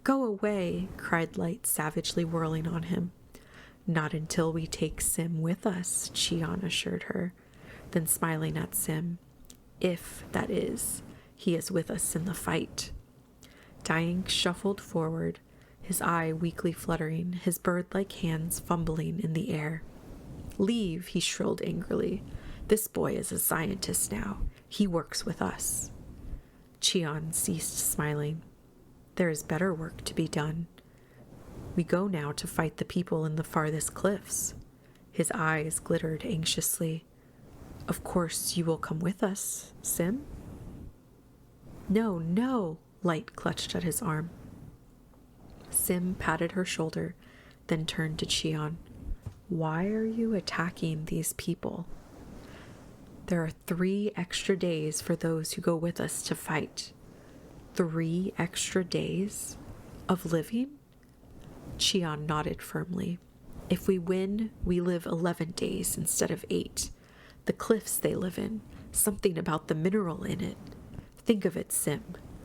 Go away, cried Light, savagely whirling on him. Not until we take Sim with us, Chion assured her, then smiling at Sim. If, that is, he is with us in the fight. Diank shuffled forward, his eye weakly fluttering, his bird-like hands fumbling in the air. Leave, he shrilled angrily. This boy is a scientist now. He works with us. Chion ceased smiling. There is better work to be done. We go now to fight the people in the farthest cliffs. His eyes glittered anxiously. Of course you will come with us, Sim? No, no, Light clutched at his arm. Sim patted her shoulder, then turned to Chion. Why are you attacking these people? There are 3 extra days for those who go with us to fight. 3 extra days of living? Chion nodded firmly. If we win, we live 11 days instead of 8. The cliffs they live in, something about the mineral in it. Think of it, Sim.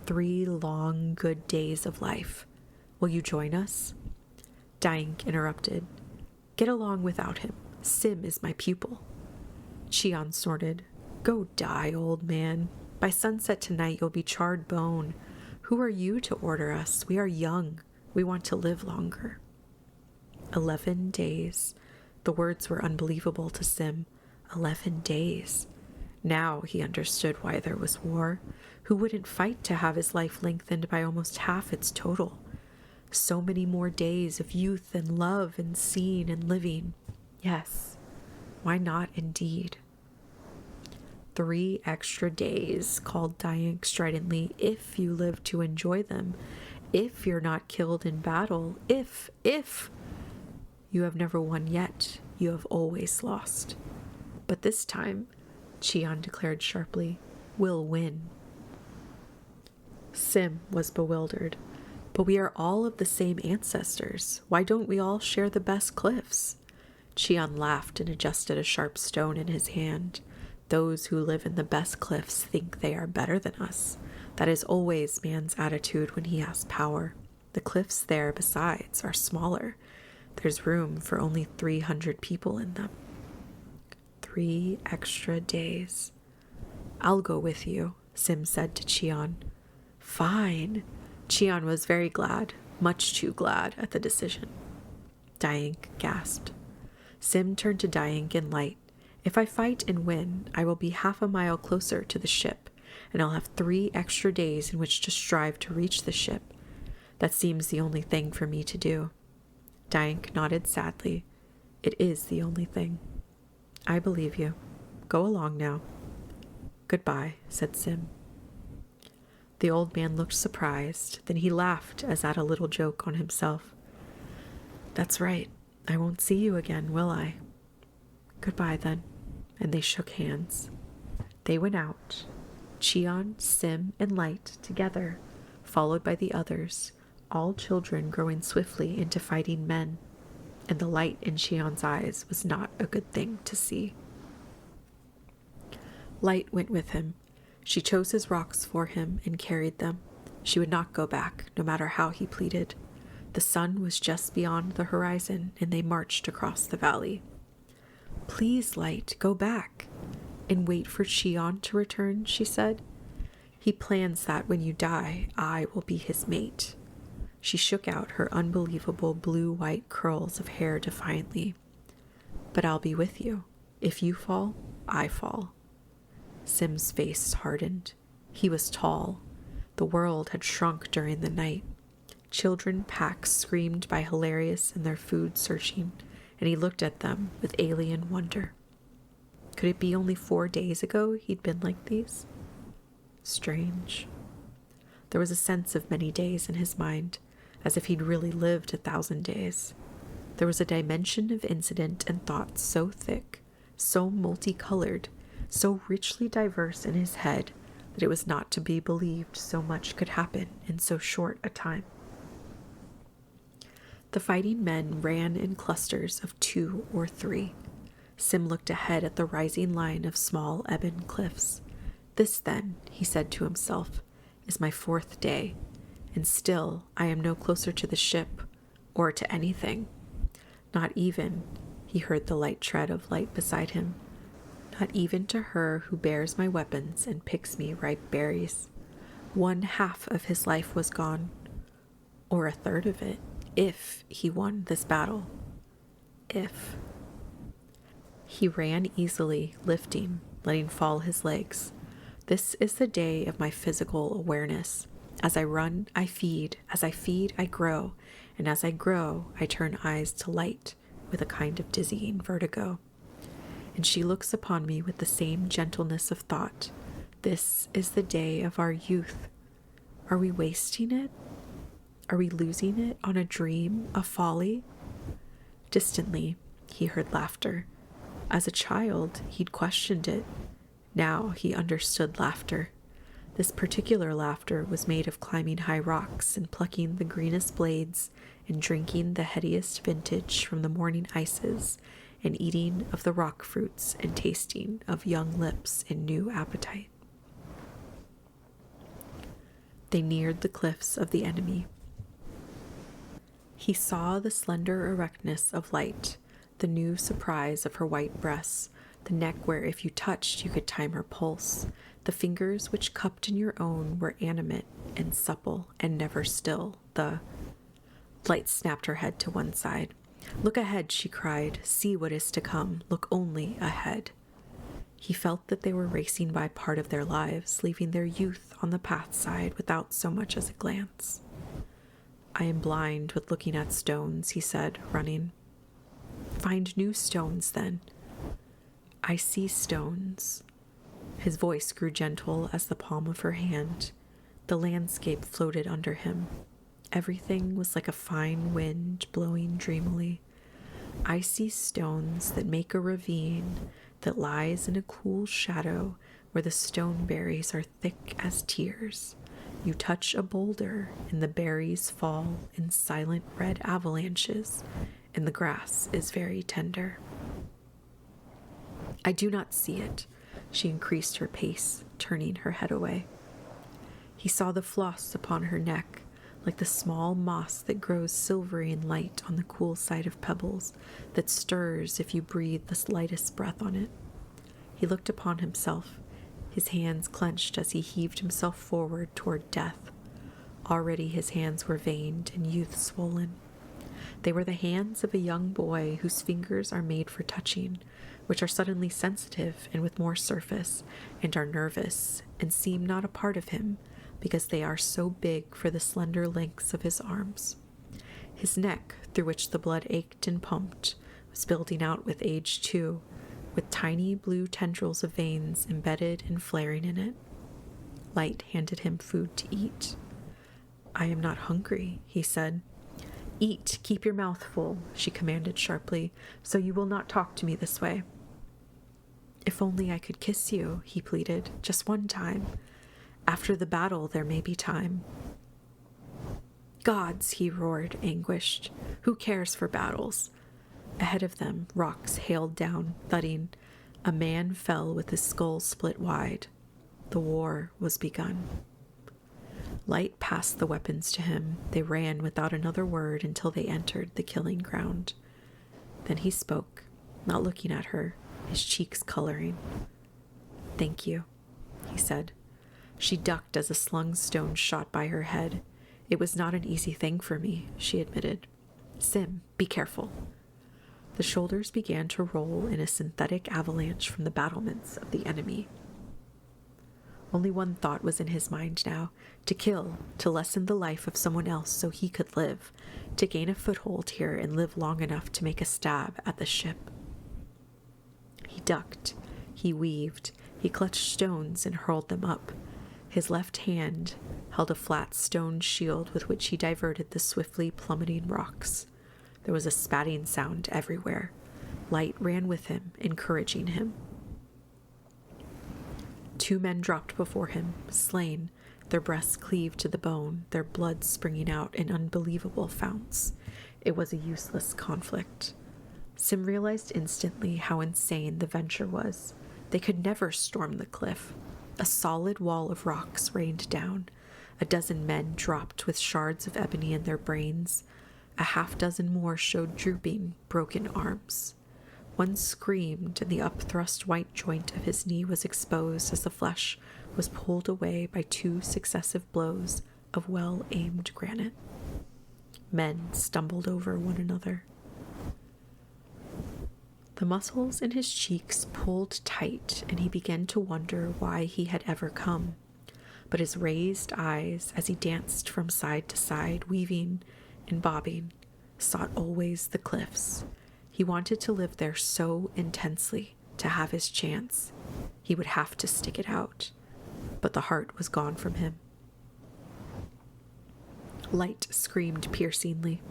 3 long, good days of life. Will you join us? Diank interrupted. Get along without him. Sim is my pupil. Chion snorted. Go die, old man. By sunset tonight you'll be charred bone. Who are you to order us? We are young. We want to live longer. 11 days. The words were unbelievable to Sim. 11 days. Now he understood why there was war. Who wouldn't fight to have his life lengthened by almost half its total? So many more days of youth and love and seeing and living. Yes, why not indeed? 3 extra days, called Diank stridently, if you live to enjoy them. If you're not killed in battle. If. You have never won yet. You have always lost. But this time, Chion declared sharply, we'll win. Sim was bewildered. But we are all of the same ancestors. Why don't we all share the best cliffs? Chion laughed and adjusted a sharp stone in his hand. Those who live in the best cliffs think they are better than us. That is always man's attitude when he has power. The cliffs there, besides, are smaller. There's room for only 300 people in them. 3 extra days. I'll go with you, Sim said to Chion. Fine. Chion was very glad, much too glad at the decision. Diank gasped. Sim turned to Diank and Light. If I fight and win, I will be half a mile closer to the ship, and I'll have 3 extra days in which to strive to reach the ship. That seems the only thing for me to do. Diank nodded sadly. It is the only thing. I believe you. Go along now. Goodbye, said Sim. The old man looked surprised, then he laughed as at a little joke on himself. That's right. I won't see you again, will I? Goodbye, then. And they shook hands. They went out, Chion, Sim, and Light together, followed by the others, all children growing swiftly into fighting men, and the light in Chion's eyes was not a good thing to see. Light went with him. She chose his rocks for him and carried them. She would not go back, no matter how he pleaded. The sun was just beyond the horizon, and they marched across the valley. Please, Light, go back. And wait for Chion to return, she said. He plans that when you die, I will be his mate. She shook out her unbelievable blue-white curls of hair defiantly. But I'll be with you. If you fall, I fall. Sim's face hardened. He was tall. The world had shrunk during the night. Children packs screamed by hilarious in their food searching, and he looked at them with alien wonder. Could it be only 4 days ago he'd been like these? Strange. There was a sense of many days in his mind, as if he'd really lived 1,000 days. There was a dimension of incident and thought so thick, so multicolored, so richly diverse in his head that it was not to be believed so much could happen in so short a time. The fighting men ran in clusters of 2 or 3. Sim looked ahead at the rising line of small ebon cliffs. This, then, he said to himself, is my 4th day, and still I am no closer to the ship or to anything. Not even, he heard the light tread of light beside him, not even to her who bears my weapons and picks me ripe berries. 1/2 of his life was gone, or 1/3 of it, if he won this battle. If. He ran easily, lifting, letting fall his legs. This is the day of my physical awareness. As I run, I feed. As I feed, I grow. And as I grow, I turn eyes to light with a kind of dizzying vertigo. And she looks upon me with the same gentleness of thought. This is the day of our youth. Are we wasting it? Are we losing it on a dream, a folly? Distantly, he heard laughter. As a child, he'd questioned it. Now he understood laughter. This particular laughter was made of climbing high rocks and plucking the greenest blades and drinking the headiest vintage from the morning ices and eating of the rock fruits and tasting of young lips in new appetite. They neared the cliffs of the enemy. He saw the slender erectness of Light, the new surprise of her white breasts, the neck where if you touched you could time her pulse. The fingers which cupped in your own were animate and supple and never still. Light snapped her head to one side. "Look ahead," she cried. "See what is to come. Look only ahead." He felt that they were racing by part of their lives, leaving their youth on the path side without so much as a glance. "I am blind with looking at stones," he said, running. "Find new stones, then." "I see stones." His voice grew gentle as the palm of her hand. The landscape floated under him. Everything was like a fine wind blowing dreamily. "I see stones that make a ravine that lies in a cool shadow where the stone berries are thick as tears. You touch a boulder and the berries fall in silent red avalanches, and the grass is very tender." "I do not see it." She increased her pace, turning her head away. He saw the floss upon her neck, like the small moss that grows silvery and light on the cool side of pebbles, that stirs if you breathe the slightest breath on it. He looked upon himself, his hands clenched as he heaved himself forward toward death. Already his hands were veined and youth swollen. They were the hands of a young boy whose fingers are made for touching, which are suddenly sensitive and with more surface, and are nervous, and seem not a part of him, because they are so big for the slender lengths of his arms. His neck, through which the blood ached and pumped, was building out with age too, with tiny blue tendrils of veins embedded and flaring in it. Light handed him food to eat. "I am not hungry," he said. "Eat, keep your mouth full," she commanded sharply, "so you will not talk to me this way." "If only I could kiss you," he pleaded, "just one time. After the battle there may be time." "Gods," he roared, anguished. "Who cares for battles?" Ahead of them, rocks hailed down, thudding. A man fell with his skull split wide. The war was begun. Light passed the weapons to him. They ran without another word until they entered the killing ground. Then he spoke, not looking at her, his cheeks coloring. "Thank you," he said. She ducked as a slung stone shot by her head. "It was not an easy thing for me," she admitted. "Sim, be careful." The shoulders began to roll in a synthetic avalanche from the battlements of the enemy. Only one thought was in his mind now: to kill, to lessen the life of someone else so he could live, to gain a foothold here and live long enough to make a stab at the ship. He ducked, he weaved, he clutched stones and hurled them up. His left hand held a flat stone shield with which he diverted the swiftly plummeting rocks. There was a spatting sound everywhere. Light ran with him, encouraging him. 2 men dropped before him, slain, their breasts cleaved to the bone, their blood springing out in unbelievable founts. It was a useless conflict. Sim realized instantly how insane the venture was. They could never storm the cliff. A solid wall of rocks rained down. A dozen men dropped with shards of ebony in their brains. A half-dozen more showed drooping, broken arms. One screamed, and the upthrust white joint of his knee was exposed as the flesh was pulled away by 2 successive blows of well-aimed granite. Men stumbled over one another. The muscles in his cheeks pulled tight, and he began to wonder why he had ever come. But his raised eyes, as he danced from side to side, weaving and bobbing, sought always the cliffs. He wanted to live there so intensely, to have his chance. He would have to stick it out. But the heart was gone from him. Light screamed piercingly.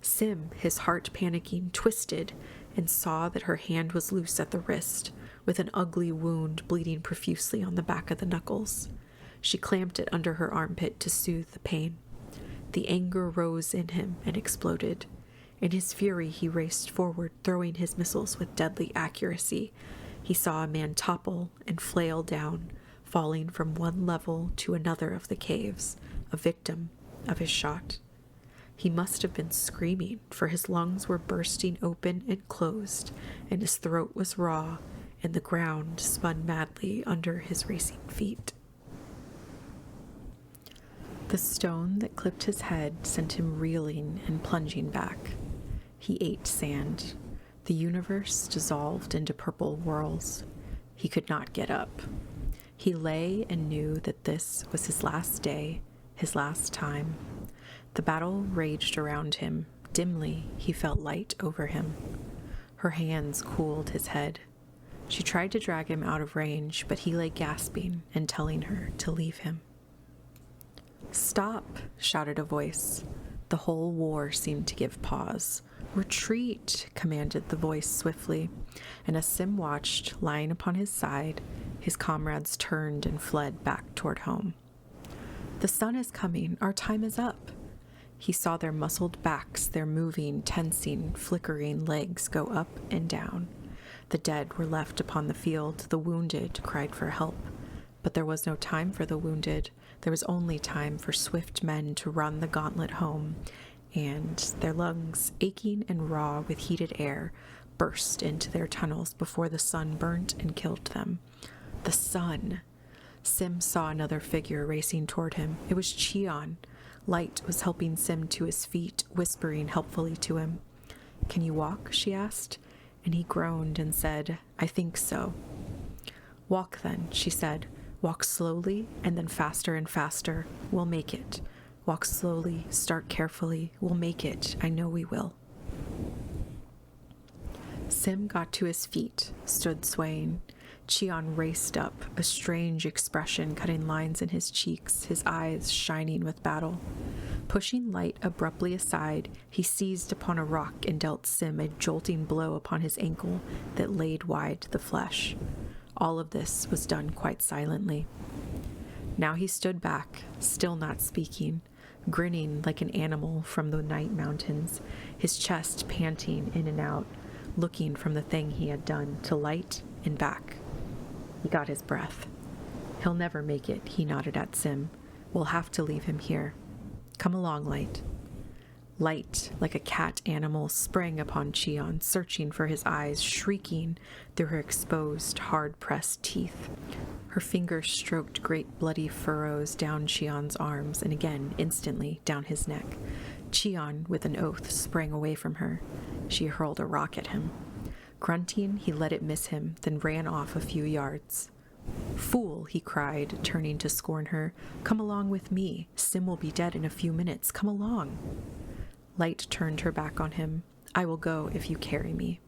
Sim, his heart panicking, twisted and saw that her hand was loose at the wrist, with an ugly wound bleeding profusely on the back of the knuckles. She clamped it under her armpit to soothe the pain. The anger rose in him and exploded. In his fury, he raced forward, throwing his missiles with deadly accuracy. He saw a man topple and flail down, falling from one level to another of the caves, a victim of his shot. He must have been screaming, for his lungs were bursting open and closed, and his throat was raw, and the ground spun madly under his racing feet. The stone that clipped his head sent him reeling and plunging back. He ate sand. The universe dissolved into purple whirls. He could not get up. He lay and knew that this was his last day, his last time. The battle raged around him. Dimly, he felt light over him. Her hands cooled his head. She tried to drag him out of range, but he lay gasping and telling her to leave him. "Stop," shouted a voice. The whole war seemed to give pause. "Retreat," commanded the voice swiftly, and as Sim watched, lying upon his side, his comrades turned and fled back toward home. "The sun is coming. Our time is up." He saw their muscled backs, their moving, tensing, flickering legs go up and down. The dead were left upon the field. The wounded cried for help. But there was no time for the wounded. There was only time for swift men to run the gauntlet home, and their lungs, aching and raw with heated air, burst into their tunnels before the sun burnt and killed them. The sun! Sim saw another figure racing toward him. It was Cheon. Light was helping Sim to his feet, whispering helpfully to him. "Can you walk?" she asked, and he groaned and said, "I think so." "Walk then," she said. "Walk slowly, and then faster and faster. We'll make it. Walk slowly, start carefully. We'll make it. I know we will." Sim got to his feet, stood swaying. Cheon raced up, a strange expression cutting lines in his cheeks, his eyes shining with battle. Pushing Light abruptly aside, he seized upon a rock and dealt Sim a jolting blow upon his ankle that laid wide the flesh. All of this was done quite silently. Now he stood back, still not speaking, grinning like an animal from the night mountains, his chest panting in and out, looking from the thing he had done to Light and back. He got his breath. "He'll never make it," he nodded at Sim. "We'll have to leave him here. Come along, Light." Light, like a cat animal, sprang upon Cheon, searching for his eyes, shrieking through her exposed, hard-pressed teeth. Her fingers stroked great bloody furrows down Cheon's arms, and again, instantly, down his neck. Cheon, with an oath, sprang away from her. She hurled a rock at him. Grunting, he let it miss him, then ran off a few yards. "Fool," he cried, turning to scorn her. "Come along with me. Sim will be dead in a few minutes. Come along." Light turned her back on him. "I will go if you carry me."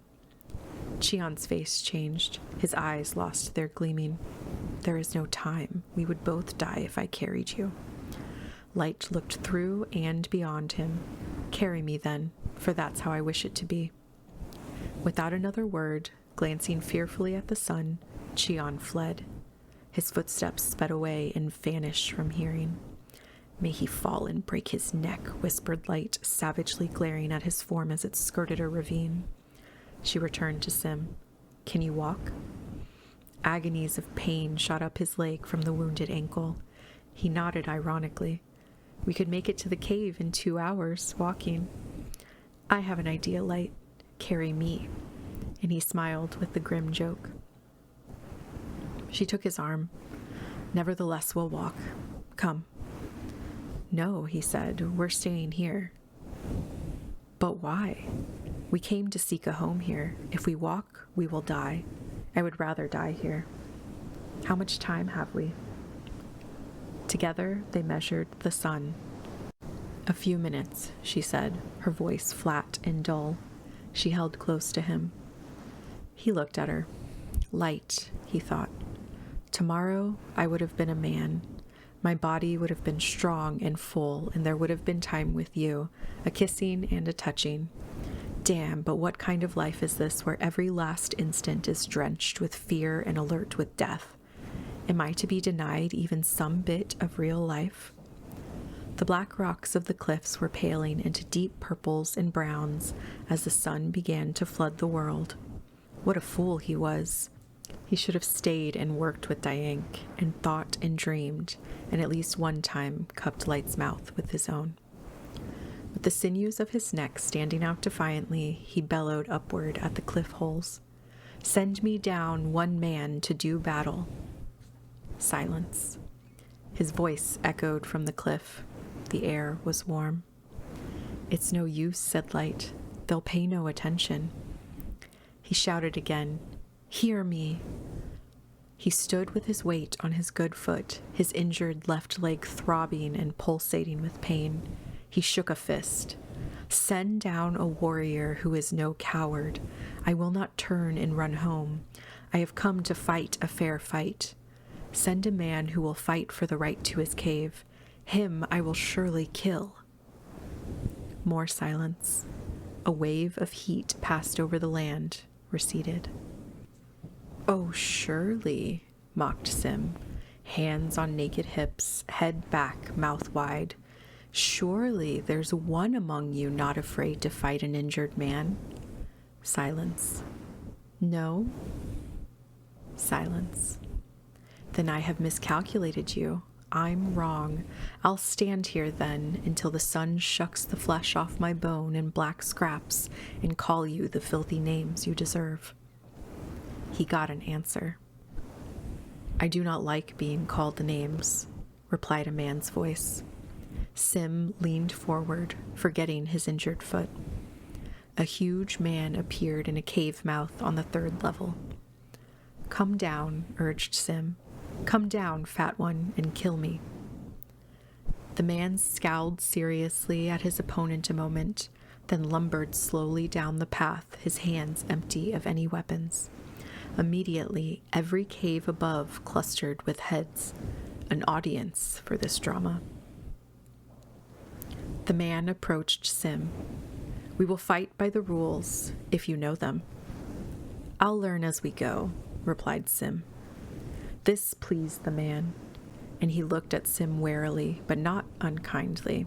Cheon's face changed. His eyes lost their gleaming. "There is no time. We would both die if I carried you." Light looked through and beyond him. "Carry me then, for that's how I wish it to be." Without another word, glancing fearfully at the sun, Cheon fled. His footsteps sped away and vanished from hearing. "May he fall and break his neck," whispered Light, savagely glaring at his form as it skirted a ravine. She returned to Sim. "Can you walk?" Agonies of pain shot up his leg from the wounded ankle. He nodded ironically. "We could make it to the cave in 2 hours, walking." I have an idea, Light. Carry me. And he smiled with the grim joke. She took his arm. Nevertheless, we'll walk. Come. No, he said, we're staying here. But why? We came to seek a home here. If we walk, we will die. I would rather die here. How much time have we? Together, they measured the sun. A few minutes, she said, her voice flat and dull. She held close to him. He looked at her. Light, he thought. Tomorrow, I would have been a man. My body would have been strong and full, and there would have been time with you, a kissing and a touching. Damn, but what kind of life is this where every last instant is drenched with fear and alert with death? Am I to be denied even some bit of real life? The black rocks of the cliffs were paling into deep purples and browns as the sun began to flood the world. What a fool he was. He should have stayed and worked with Diank, and thought and dreamed, and at least one time cupped Light's mouth with his own. With the sinews of his neck standing out defiantly, he bellowed upward at the cliff holes. Send me down one man to do battle. Silence. His voice echoed from the cliff. The air was warm. It's no use, said Light. They'll pay no attention. He shouted again, Hear me. He stood with his weight on his good foot, his injured left leg throbbing and pulsating with pain. He shook a fist. Send down a warrior who is no coward. I will not turn and run home. I have come to fight a fair fight. Send a man who will fight for the right to his cave. Him I will surely kill. More silence. A wave of heat passed over the land, receded. Oh, surely, mocked Sim, hands on naked hips, head back, mouth wide. Surely there's one among you not afraid to fight an injured man. Silence. No? Silence. Then I have miscalculated you. I'm wrong. I'll stand here then until the sun shucks the flesh off my bone in black scraps and call you the filthy names you deserve. He got an answer. I do not like being called the names, replied a man's voice. Sim leaned forward, forgetting his injured foot. A huge man appeared in a cave mouth on the 3rd level. Come down, urged Sim. Come down, fat one, and kill me. The man scowled seriously at his opponent a moment, then lumbered slowly down the path, his hands empty of any weapons. Immediately, every cave above clustered with heads, an audience for this drama. The man approached Sim. We will fight by the rules, if you know them. I'll learn as we go, replied Sim. This pleased the man, and he looked at Sim warily, but not unkindly.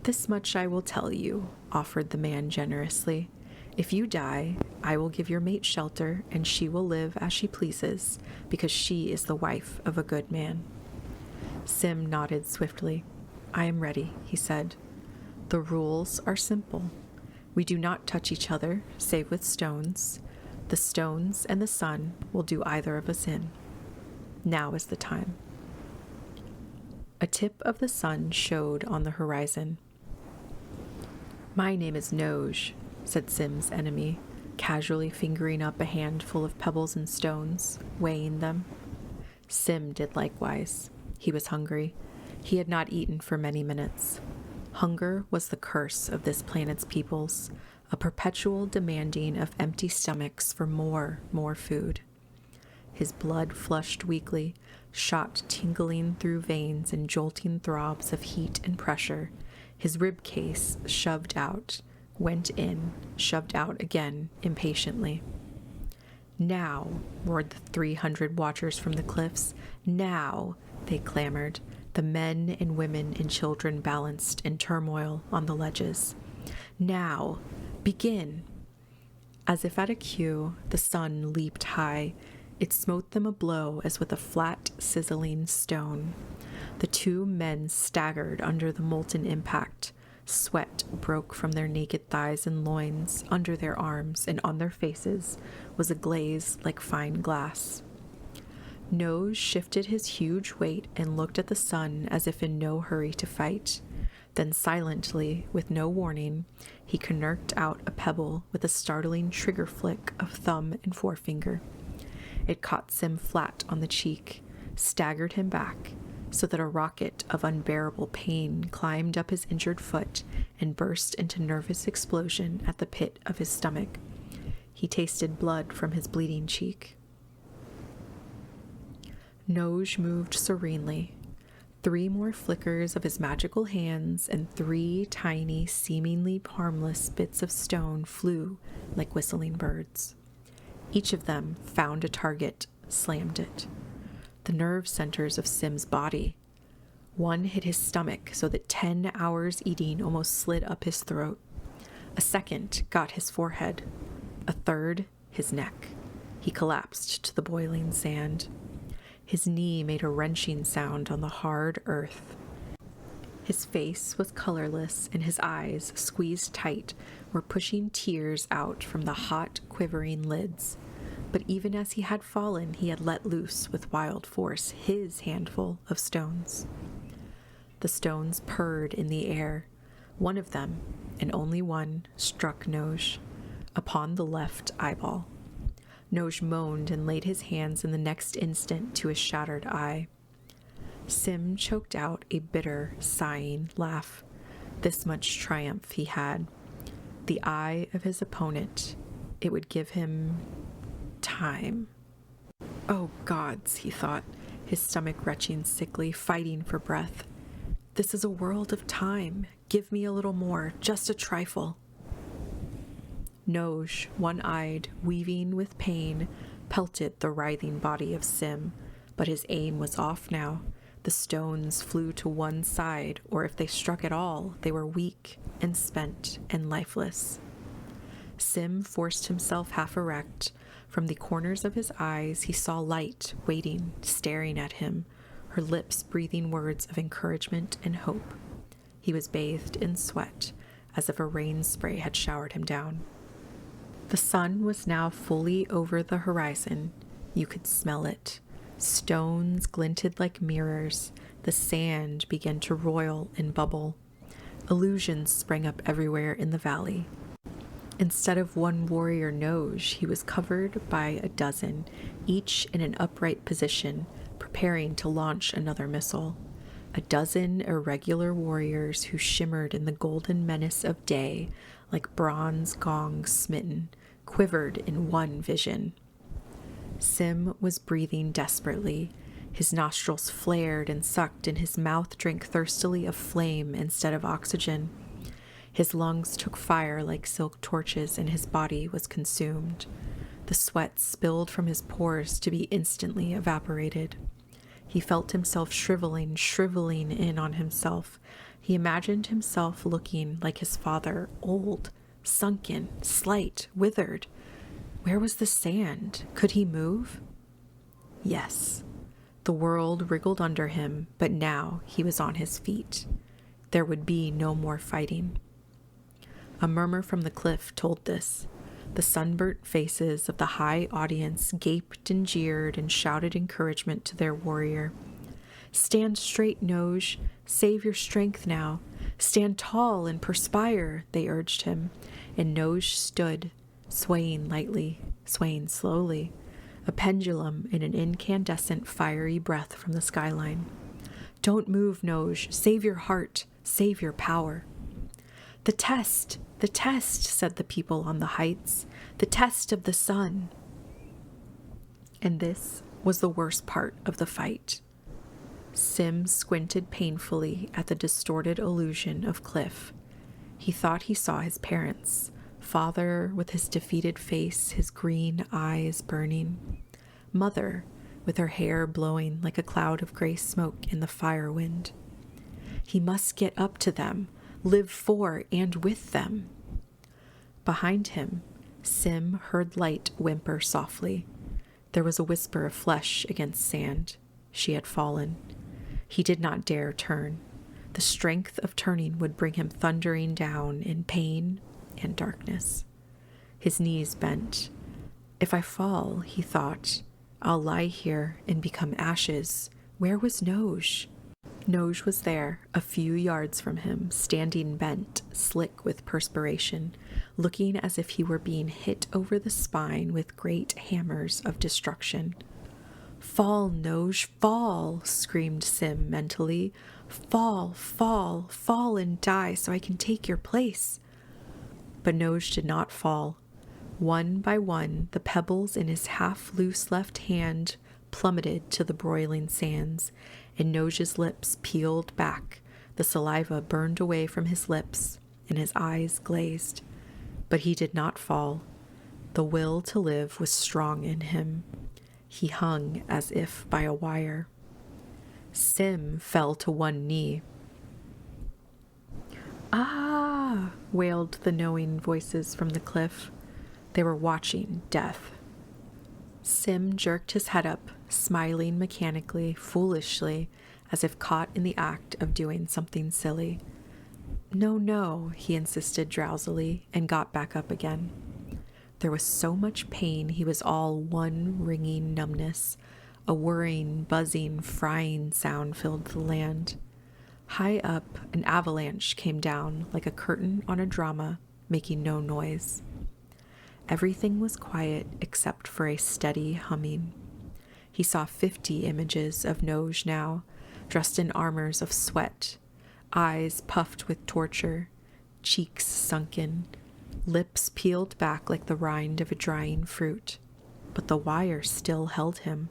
This much I will tell you, offered the man generously. If you die, I will give your mate shelter, and she will live as she pleases, because she is the wife of a good man. Sim nodded swiftly. I am ready, he said. The rules are simple. We do not touch each other, save with stones. The stones and the sun will do either of us in. Now is the time. A tip of the sun showed on the horizon. My name is Noj, said Sim's enemy, casually fingering up a handful of pebbles and stones, weighing them. Sim did likewise. He was hungry. He had not eaten for many minutes. Hunger was the curse of this planet's peoples, a perpetual demanding of empty stomachs for more food. His blood flushed weakly, shot tingling through veins in jolting throbs of heat and pressure. His rib case shoved out, went in, shoved out again, impatiently. Now, roared the 300 watchers from the cliffs. Now, they clamored, the men and women and children balanced in turmoil on the ledges. Now, begin! As if at a cue, the sun leaped high. It smote them a blow as with a flat, sizzling stone. The 2 men staggered under the molten impact, Sweat broke from their naked thighs and loins, under their arms, and on their faces was a glaze like fine glass. Nose shifted his huge weight and looked at the sun as if in no hurry to fight. Then silently, with no warning, he knirked out a pebble with a startling trigger flick of thumb and forefinger. It caught Sim flat on the cheek, staggered him back, so that a rocket of unbearable pain climbed up his injured foot and burst into nervous explosion at the pit of his stomach. He tasted blood from his bleeding cheek. Nose moved serenely. 3 more flickers of his magical hands, and 3 tiny, seemingly harmless bits of stone flew like whistling birds. Each of them found a target, slammed it. The nerve centers of Sim's body. One hit his stomach so that 10 hours eating almost slid up his throat. A second got his forehead. A third, his neck. He collapsed to the boiling sand. His knee made a wrenching sound on the hard earth. His face was colorless, and his eyes, squeezed tight, were pushing tears out from the hot, quivering lids. But even as he had fallen, he had let loose with wild force his handful of stones. The stones purred in the air. One of them, and only one, struck Noj upon the left eyeball. Noj moaned and laid his hands in the next instant to his shattered eye. Sim choked out a bitter, sighing laugh. This much triumph he had. The eye of his opponent. It would give him time. Oh, gods, he thought, his stomach retching sickly, fighting for breath. This is a world of time. Give me a little more, just a trifle. Noj, one-eyed, weaving with pain, pelted the writhing body of Sim, but his aim was off now. The stones flew to one side, or if they struck at all, they were weak and spent and lifeless. Sim forced himself half erect. From the corners of his eyes, he saw Light waiting, staring at him, her lips breathing words of encouragement and hope. He was bathed in sweat, as if a rain spray had showered him down. The sun was now fully over the horizon. You could smell it. Stones glinted like mirrors. The sand began to roil and bubble. Illusions sprang up everywhere in the valley. Instead of one warrior Noj, he was covered by a dozen, each in an upright position, preparing to launch another missile. A dozen irregular warriors who shimmered in the golden menace of day, like bronze gongs smitten, quivered in one vision. Sim was breathing desperately. His nostrils flared and sucked, and his mouth drank thirstily of flame instead of oxygen. His lungs took fire like silk torches, and his body was consumed. The sweat spilled from his pores to be instantly evaporated. He felt himself shriveling in on himself. He imagined himself looking like his father, old, sunken, slight, withered. Where was the sand? Could he move? Yes. The world wriggled under him, but now he was on his feet. There would be no more fighting. A murmur from the cliff told this. The sunburnt faces of the high audience gaped and jeered and shouted encouragement to their warrior. Stand straight, Noj. Save your strength now. Stand tall and perspire, they urged him. And Noj stood, swaying lightly, swaying slowly, a pendulum in an incandescent fiery breath from the skyline. Don't move, Noj. Save your heart. Save your power. The test, said the people on the heights. The test of the sun. And this was the worst part of the fight. Sim squinted painfully at the distorted illusion of cliff. He thought he saw his parents, father with his defeated face, his green eyes burning. Mother, with her hair blowing like a cloud of gray smoke in the fire wind. He must get up to them, live for and with them. Behind him, Sim heard Light whimper softly. There was a whisper of flesh against sand. She had fallen. He did not dare turn. The strength of turning would bring him thundering down in pain and darkness. His knees bent. If I fall, he thought, I'll lie here and become ashes. Where was Noj? Noj was there, a few yards from him, standing bent, slick with perspiration, looking as if he were being hit over the spine with great hammers of destruction. Fall, Noj, fall, screamed Sim mentally. Fall, fall, fall and die so I can take your place. But Noj did not fall. One by one, the pebbles in his half-loose left hand plummeted to the broiling sands, and Noj's lips peeled back. The saliva burned away from his lips, and his eyes glazed. But he did not fall. The will to live was strong in him. He hung as if by a wire. Sim fell to one knee. Ah! Wailed the knowing voices from the cliff. They were watching death. Sim jerked his head up, smiling mechanically, foolishly, as if caught in the act of doing something silly. No, no, he insisted drowsily, and got back up again. There was so much pain he was all one ringing numbness. A whirring, buzzing, frying sound filled the land. High up, an avalanche came down like a curtain on a drama, making no noise. Everything was quiet except for a steady humming. He saw 50 images of Noj now, dressed in armors of sweat, eyes puffed with torture, cheeks sunken, lips peeled back like the rind of a drying fruit. But the wire still held him.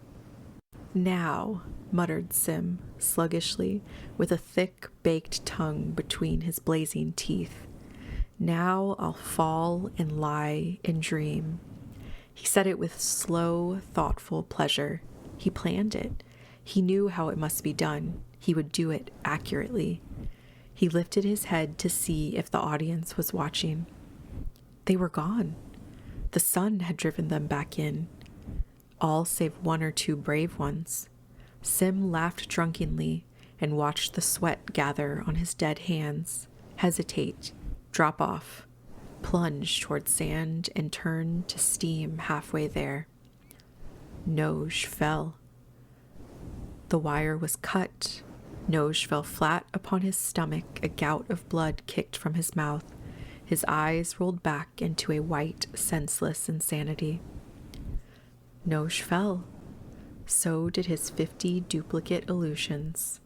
Now, muttered Sim, sluggishly, with a thick, baked tongue between his blazing teeth. Now I'll fall and lie and dream. He said it with slow, thoughtful pleasure. He planned it. He knew how it must be done. He would do it accurately. He lifted his head to see if the audience was watching. They were gone. The sun had driven them back in. All save one or two brave ones. Sim laughed drunkenly and watched the sweat gather on his dead hands, hesitate, drop off, plunge toward sand, and turn to steam halfway there. Noj fell. The wire was cut. Noj fell flat upon his stomach, a gout of blood kicked from his mouth. His eyes rolled back into a white, senseless insanity. Noj fell. So did his 50 duplicate illusions.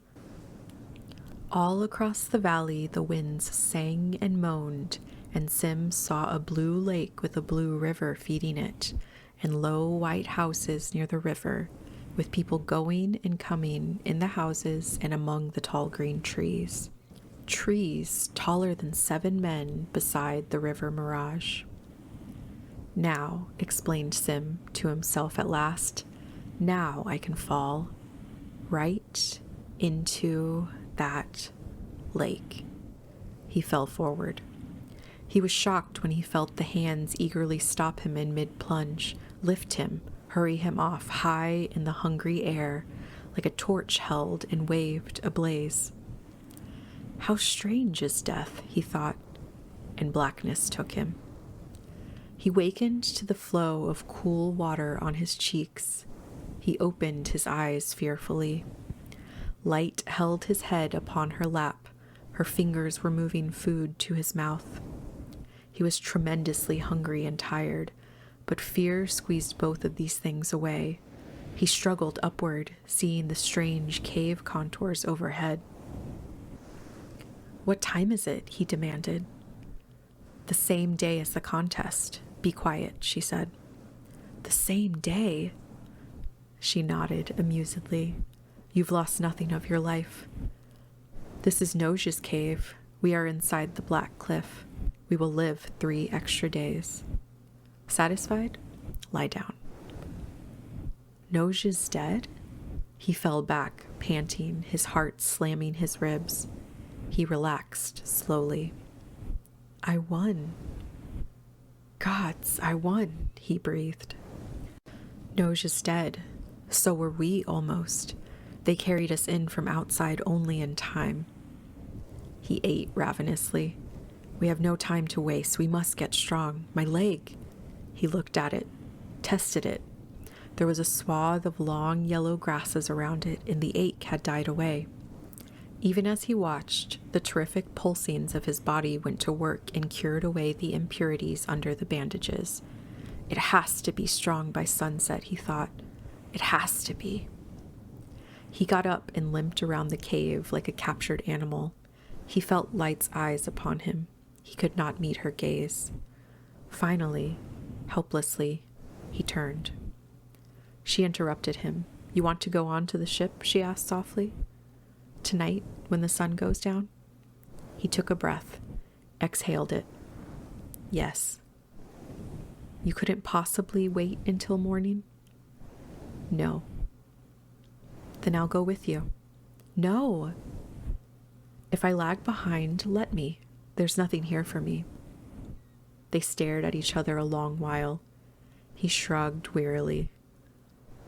All across the valley the winds sang and moaned, and Sim saw a blue lake with a blue river feeding it, and low white houses near the river, with people going and coming in the houses and among the tall green trees. Trees taller than 7 men beside the river mirage. Now, explained Sim to himself at last, now I can fall right into that lake. He fell forward. He was shocked when he felt the hands eagerly stop him in mid-plunge, lift him, hurry him off high in the hungry air, like a torch held and waved ablaze. How strange is death, he thought, and blackness took him. He wakened to the flow of cool water on his cheeks. He opened his eyes fearfully. Light held his head upon her lap. Her fingers were moving food to his mouth. He was tremendously hungry and tired, but fear squeezed both of these things away. He struggled upward, seeing the strange cave contours overhead. What time is it? He demanded. The same day as the contest. Be quiet, she said. The same day? She nodded amusedly. You've lost nothing of your life. This is Noj's cave. We are inside the black cliff. We will live 3 extra days. Satisfied? Lie down. Noj is dead? He fell back, panting, his heart slamming his ribs. He relaxed slowly. I won. Gods, I won, he breathed. Noj is dead. So were we almost. They carried us in from outside only in time. He ate ravenously. "We have no time to waste. We must get strong. My leg." He looked at it, tested it. There was a swath of long yellow grasses around it, and the ache had died away. Even as he watched, the terrific pulsings of his body went to work and cured away the impurities under the bandages. It has to be strong by sunset, he thought. It has to be. He got up and limped around the cave like a captured animal. He felt Light's eyes upon him. He could not meet her gaze. Finally, helplessly, he turned. She interrupted him. "You want to go on to the ship?" she asked softly. "Tonight, when the sun goes down?" He took a breath, exhaled it. "Yes." "You couldn't possibly wait until morning?" "No." "Then I'll go with you." "No." "If I lag behind, let me. There's nothing here for me." They stared at each other a long while. He shrugged wearily.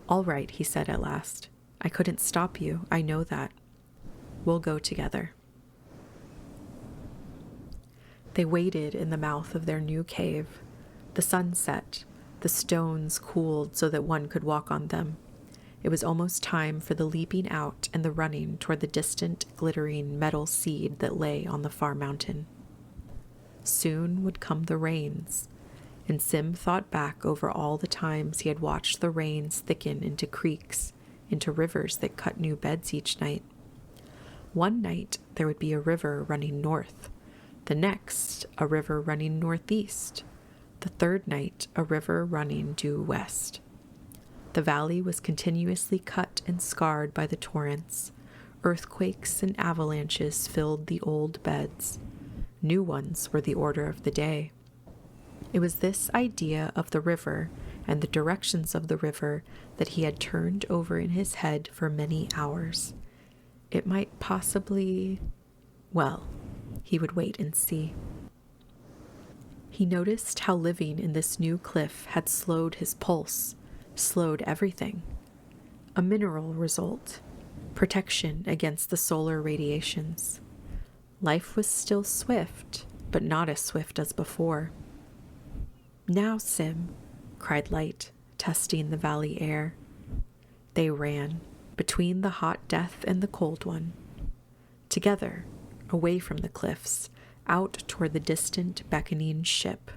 "All right," he said at last. "I couldn't stop you. I know that. We'll go together." They waited in the mouth of their new cave. The sun set. The stones cooled so that one could walk on them. It was almost time for the leaping out and the running toward the distant, glittering metal seed that lay on the far mountain. Soon would come the rains, and Sim thought back over all the times he had watched the rains thicken into creeks, into rivers that cut new beds each night. One night there would be a river running north, the next a river running northeast, the third night a river running due west. The valley was continuously cut and scarred by the torrents. Earthquakes and avalanches filled the old beds. New ones were the order of the day. It was this idea of the river and the directions of the river that he had turned over in his head for many hours. It might possibly... well, he would wait and see. He noticed how living in this new cliff had slowed his pulse, slowed everything. A mineral result, protection against the solar radiations. Life was still swift, but not as swift as before. "Now, Sim," cried Light, testing the valley air. They ran, between the hot death and the cold one. Together, away from the cliffs, out toward the distant, beckoning ship.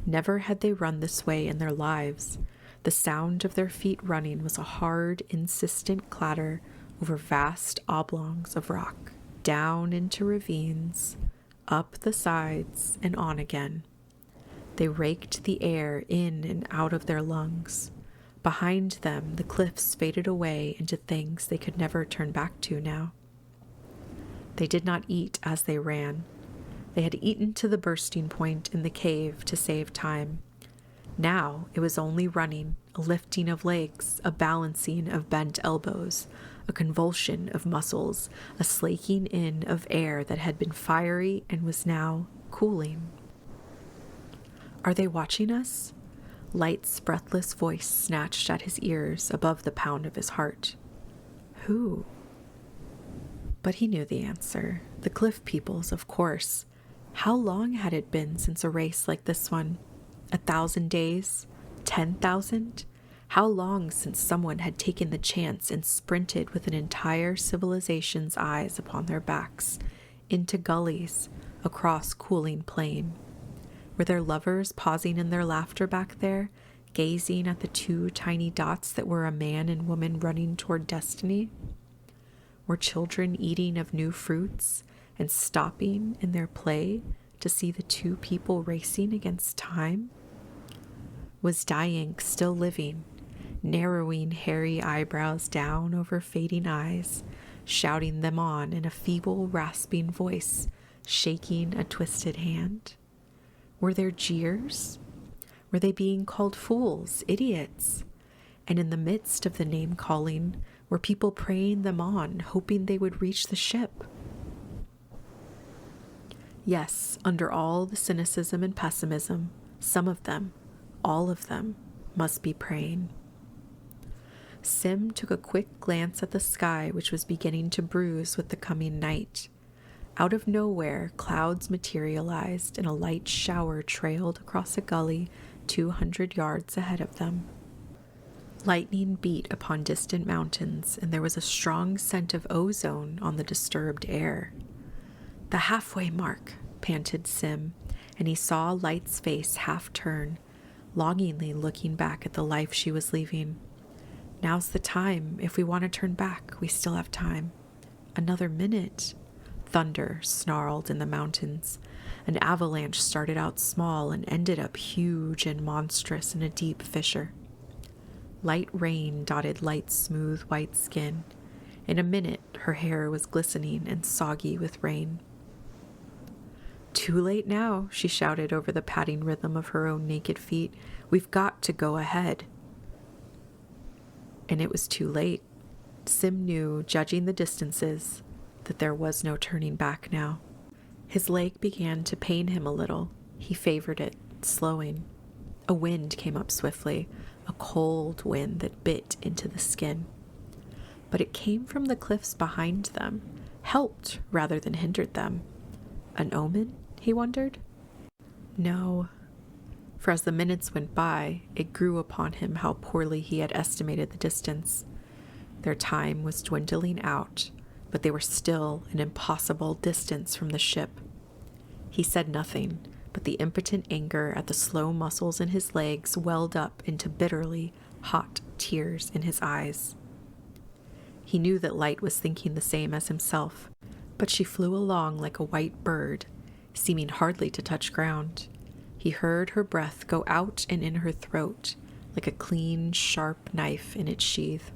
Never had they run this way in their lives. The sound of their feet running was a hard, insistent clatter over vast oblongs of rock, down into ravines, up the sides, and on again. They raked the air in and out of their lungs. Behind them, the cliffs faded away into things they could never turn back to now. They did not eat as they ran. They had eaten to the bursting point in the cave to save time. Now it was only running, a lifting of legs, a balancing of bent elbows, a convulsion of muscles, a slaking in of air that had been fiery and was now cooling. "Are they watching us?" Light's breathless voice snatched at his ears above the pound of his heart. Who? But he knew the answer. The cliff peoples, of course. How long had it been since a race like this one? 1,000 days? 10,000? How long since someone had taken the chance and sprinted with an entire civilization's eyes upon their backs, into gullies, across cooling plain? Were their lovers pausing in their laughter back there, gazing at the two tiny dots that were a man and woman running toward destiny? Were children eating of new fruits and stopping in their play to see the two people racing against time? Was dying still living, narrowing hairy eyebrows down over fading eyes, shouting them on in a feeble, rasping voice, shaking a twisted hand? Were there jeers? Were they being called fools, idiots? And in the midst of the name-calling, were people praying them on, hoping they would reach the ship? Yes, under all the cynicism and pessimism, some of them, all of them, must be praying. Sim took a quick glance at the sky, which was beginning to bruise with the coming night. Out of nowhere, clouds materialized and a light shower trailed across a gully 200 yards ahead of them. Lightning beat upon distant mountains, and there was a strong scent of ozone on the disturbed air. "The halfway mark," panted Sim, and he saw Light's face half turn, longingly looking back at the life she was leaving. "Now's the time. If we want to turn back, we still have time." "Another minute." Thunder snarled in the mountains. An avalanche started out small and ended up huge and monstrous in a deep fissure. Light rain dotted Light's smooth white skin. In a minute, her hair was glistening and soggy with rain. "Too late now," she shouted over the padding rhythm of her own naked feet. "We've got to go ahead." And it was too late. Sim knew, judging the distances, that there was no turning back now. His leg began to pain him a little. He favored it, slowing. A wind came up swiftly, a cold wind that bit into the skin. But it came from the cliffs behind them, helped rather than hindered them. An omen, he wondered? No. For as the minutes went by, it grew upon him how poorly he had estimated the distance. Their time was dwindling out, but they were still an impossible distance from the ship. He said nothing, but the impotent anger at the slow muscles in his legs welled up into bitterly hot tears in his eyes. He knew that Light was thinking the same as himself, but she flew along like a white bird, seeming hardly to touch ground. He heard her breath go out and in her throat, like a clean, sharp knife in its sheath.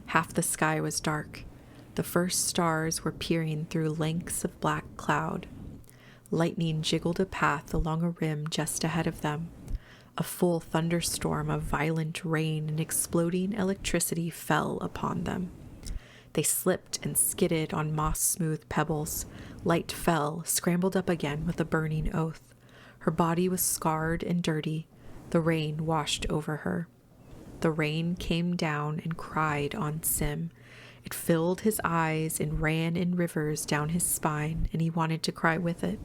Half the sky was dark. The first stars were peering through lengths of black cloud. Lightning jiggled a path along a rim just ahead of them. A full thunderstorm of violent rain and exploding electricity fell upon them. They slipped and skidded on moss-smooth pebbles. Light fell, scrambled up again with a burning oath. Her body was scarred and dirty. The rain washed over her. The rain came down and cried on Sim. It filled his eyes and ran in rivers down his spine, and he wanted to cry with it.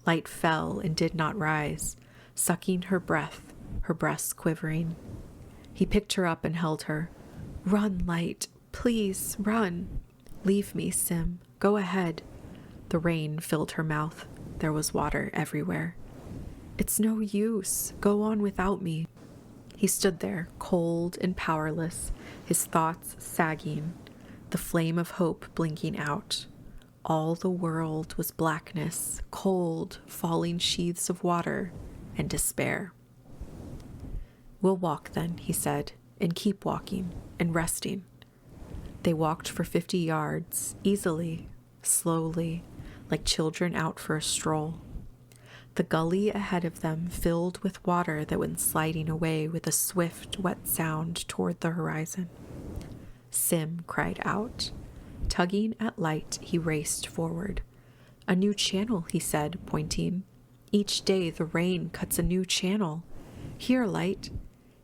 Light fell and did not rise, sucking her breath, her breasts quivering. He picked her up and held her. "Run, Light. Please, run." "Leave me, Sim. Go ahead." The rain filled her mouth. There was water everywhere. "It's no use. Go on without me." He stood there, cold and powerless, his thoughts sagging, the flame of hope blinking out. All the world was blackness, cold, falling sheaths of water, and despair. "We'll walk then," he said, "and keep walking and resting." They walked for 50 yards, easily, slowly, like children out for a stroll. The gully ahead of them filled with water that went sliding away with a swift, wet sound toward the horizon. Sim cried out. Tugging at Light, he raced forward. "A new channel," he said, pointing. "Each day the rain cuts a new channel. Here, Light."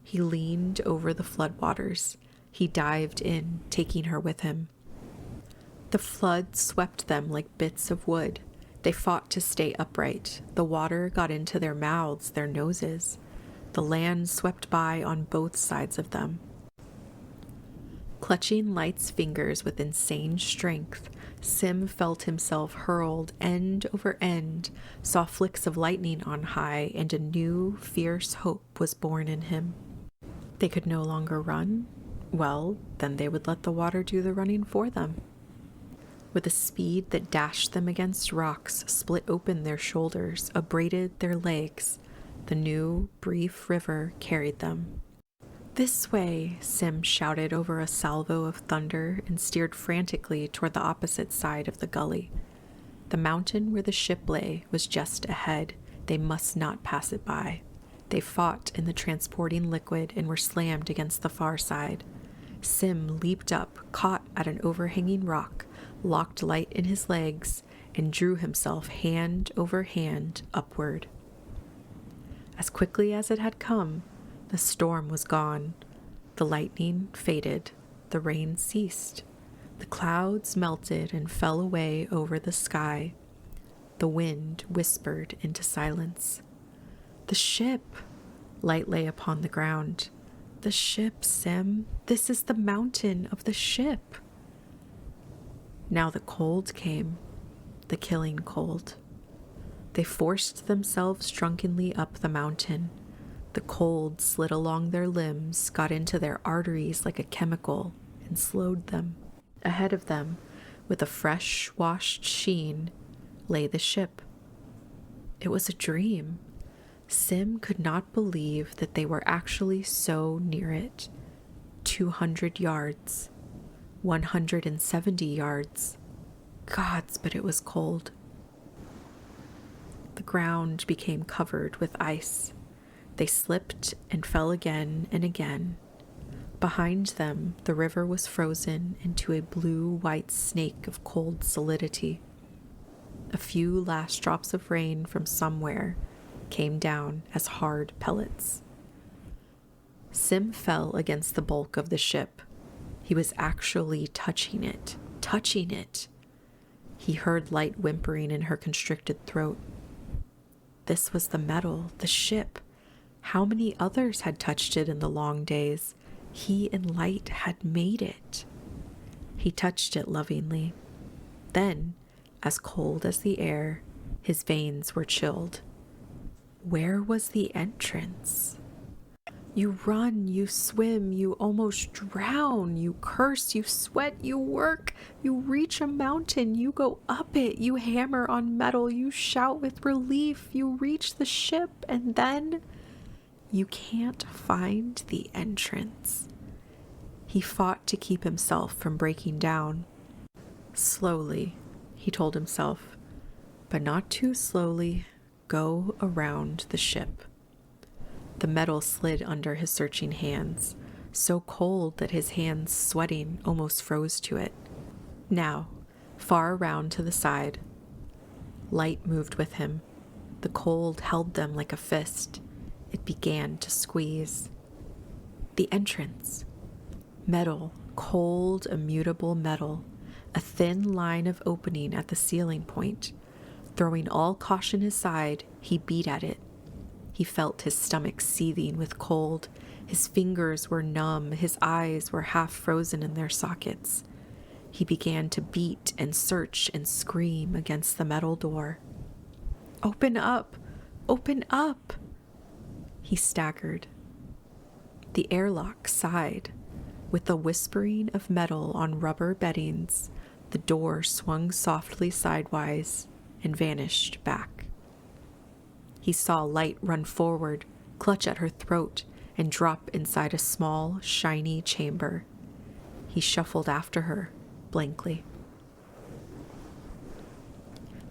He leaned over the floodwaters. He dived in, taking her with him. The flood swept them like bits of wood. They fought to stay upright. The water got into their mouths, their noses. The land swept by on both sides of them. Clutching Light's fingers with insane strength, Sim felt himself hurled end over end, saw flicks of lightning on high, and a new, fierce hope was born in him. They could no longer run? Well, then they would let the water do the running for them. With a speed that dashed them against rocks, split open their shoulders, abraded their legs, the new, brief river carried them. "This way," Sim shouted over a salvo of thunder and steered frantically toward the opposite side of the gully. The mountain where the ship lay was just ahead. They must not pass it by. They fought in the transporting liquid and were slammed against the far side. Sim leaped up, caught at an overhanging rock, locked Light in his legs, and drew himself hand over hand upward. As quickly as it had come, the storm was gone. The lightning faded. The rain ceased. The clouds melted and fell away over the sky. The wind whispered into silence. The ship! Light lay upon the ground. The ship, Sim. This is the mountain of the ship. Now the cold came, the killing cold. They forced themselves drunkenly up the mountain. The cold slid along their limbs, got into their arteries like a chemical, and slowed them. Ahead of them, with a fresh-washed sheen, lay the ship. It was a dream. Sim could not believe that they were actually so near it. 200 yards. 170 yards. Gods, but it was cold. The ground became covered with ice. They slipped and fell again and again. Behind them, the river was frozen into a blue-white snake of cold solidity. A few last drops of rain from somewhere came down as hard pellets. Sim fell against the bulk of the ship. He was actually touching it. He heard light whimpering in her constricted throat. This was the metal, the ship. How many others had touched it in the long days? He and Light had made it. He touched it lovingly. Then, as cold as the air, his veins were chilled. Where was the entrance? You run, you swim, you almost drown, you curse, you sweat, you work, you reach a mountain, you go up it, you hammer on metal, you shout with relief, you reach the ship, and then you can't find the entrance. He fought to keep himself from breaking down. Slowly, he told himself, but not too slowly, go around the ship. The metal slid under his searching hands, so cold that his hands, sweating, almost froze to it. Now, far around to the side. Light moved with him. The cold held them like a fist. It began to squeeze. The entrance. Metal, cold, immutable metal. A thin line of opening at the ceiling point. Throwing all caution aside, he beat at it. He felt his stomach seething with cold. His fingers were numb. His eyes were half frozen in their sockets. He began to beat and search and scream against the metal door. Open up! Open up! He staggered. The airlock sighed. With the whispering of metal on rubber beddings, the door swung softly sidewise and vanished back. He saw Light run forward, clutch at her throat, and drop inside a small, shiny chamber. He shuffled after her, blankly.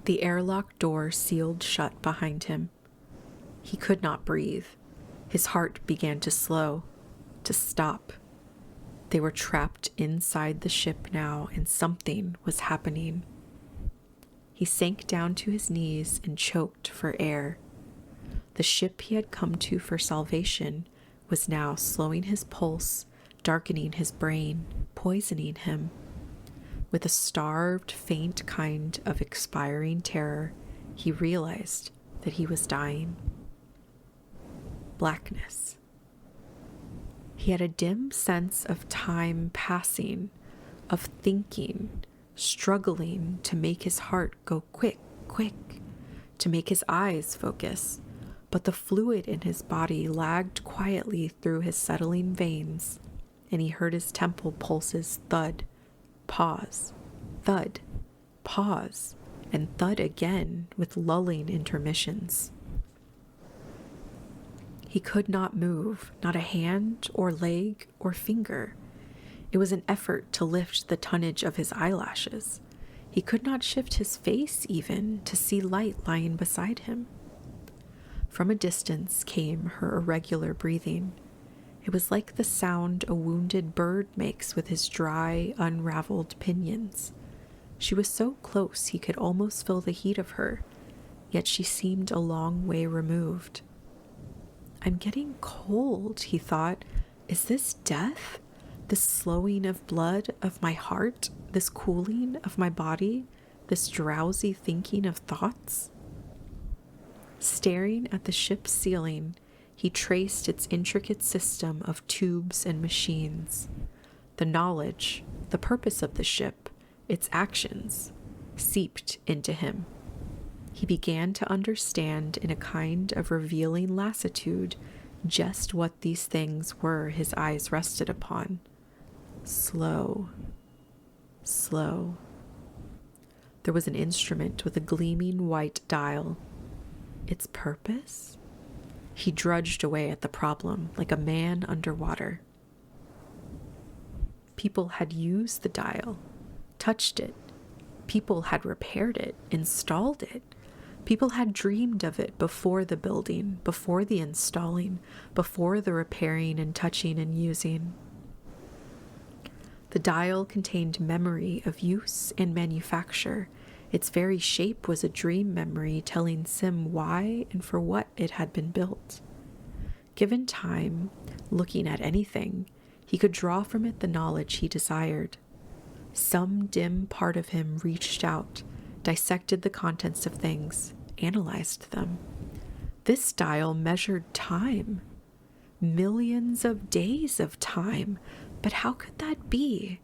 The airlock door sealed shut behind him. He could not breathe. His heart began to slow, to stop. They were trapped inside the ship now, and something was happening. He sank down to his knees and choked for air. The ship he had come to for salvation was now slowing his pulse, darkening his brain, poisoning him. With a starved, faint kind of expiring terror, he realized that he was dying. Blackness. He had a dim sense of time passing, of thinking, struggling to make his heart go quick, to make his eyes focus, but the fluid in his body lagged quietly through his settling veins, and he heard his temple pulses thud, pause, thud, pause, and thud again with lulling intermissions. He could not move, not a hand or leg or finger. It was an effort to lift the tonnage of his eyelashes. He could not shift his face even to see Light lying beside him. From a distance came her irregular breathing. It was like the sound a wounded bird makes with his dry, unraveled pinions. She was so close he could almost feel the heat of her, yet she seemed a long way removed. I'm getting cold, he thought. Is this death? This slowing of blood, of my heart, this cooling of my body, this drowsy thinking of thoughts? Staring at the ship's ceiling, he traced its intricate system of tubes and machines. The knowledge, the purpose of the ship, its actions, seeped into him. He began to understand in a kind of revealing lassitude just what these things were his eyes rested upon. Slow, slow. There was an instrument with a gleaming white dial. Its purpose? He drudged away at the problem like a man underwater. People had used the dial, touched it. People had repaired it, installed it. People had dreamed of it before the building, before the installing, before the repairing and touching and using. The dial contained memory of use and manufacture. Its very shape was a dream memory telling Sim why and for what it had been built. Given time, looking at anything, he could draw from it the knowledge he desired. Some dim part of him reached out, dissected the contents of things, analyzed them. This dial measured time, millions of days of time. But how could that be?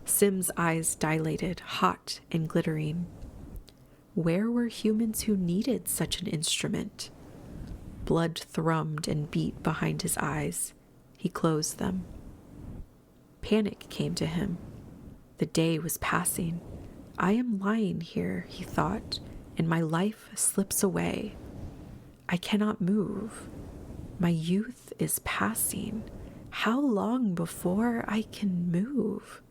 Sim's eyes dilated, hot and glittering. Where were humans who needed such an instrument? Blood thrummed and beat behind his eyes. He closed them. Panic came to him. The day was passing. I am lying here, he thought, and my life slips away. I cannot move. My youth is passing. How long before I can move?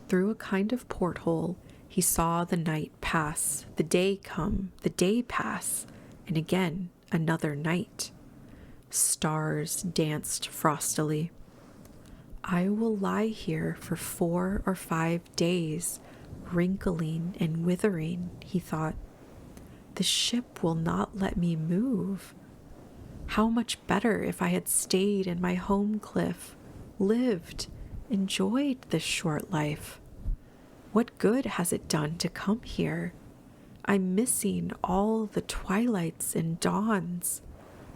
Through a kind of porthole, he saw the night pass, the day come, the day pass, and again another night. Stars danced frostily. I will lie here for 4 or 5 days, wrinkling and withering, he thought. The ship will not let me move. How much better if I had stayed in my home cliff, lived, enjoyed this short life. What good has it done to come here? I'm missing all the twilights and dawns.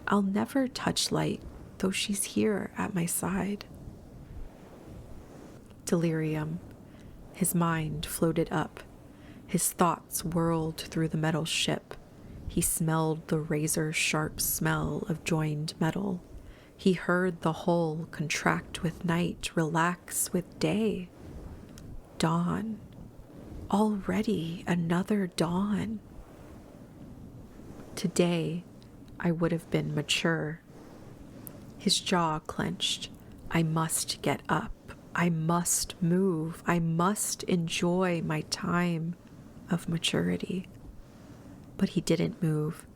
I'll never touch light, though she's here at my side. Delirium. His mind floated up. His thoughts whirled through the metal ship. He smelled the razor-sharp smell of joined metal. He heard the hull contract with night, relax with day. Dawn. Already another dawn. Today, I would have been mature. His jaw clenched. I must get up. I must move. I must enjoy my time of maturity. But he didn't move.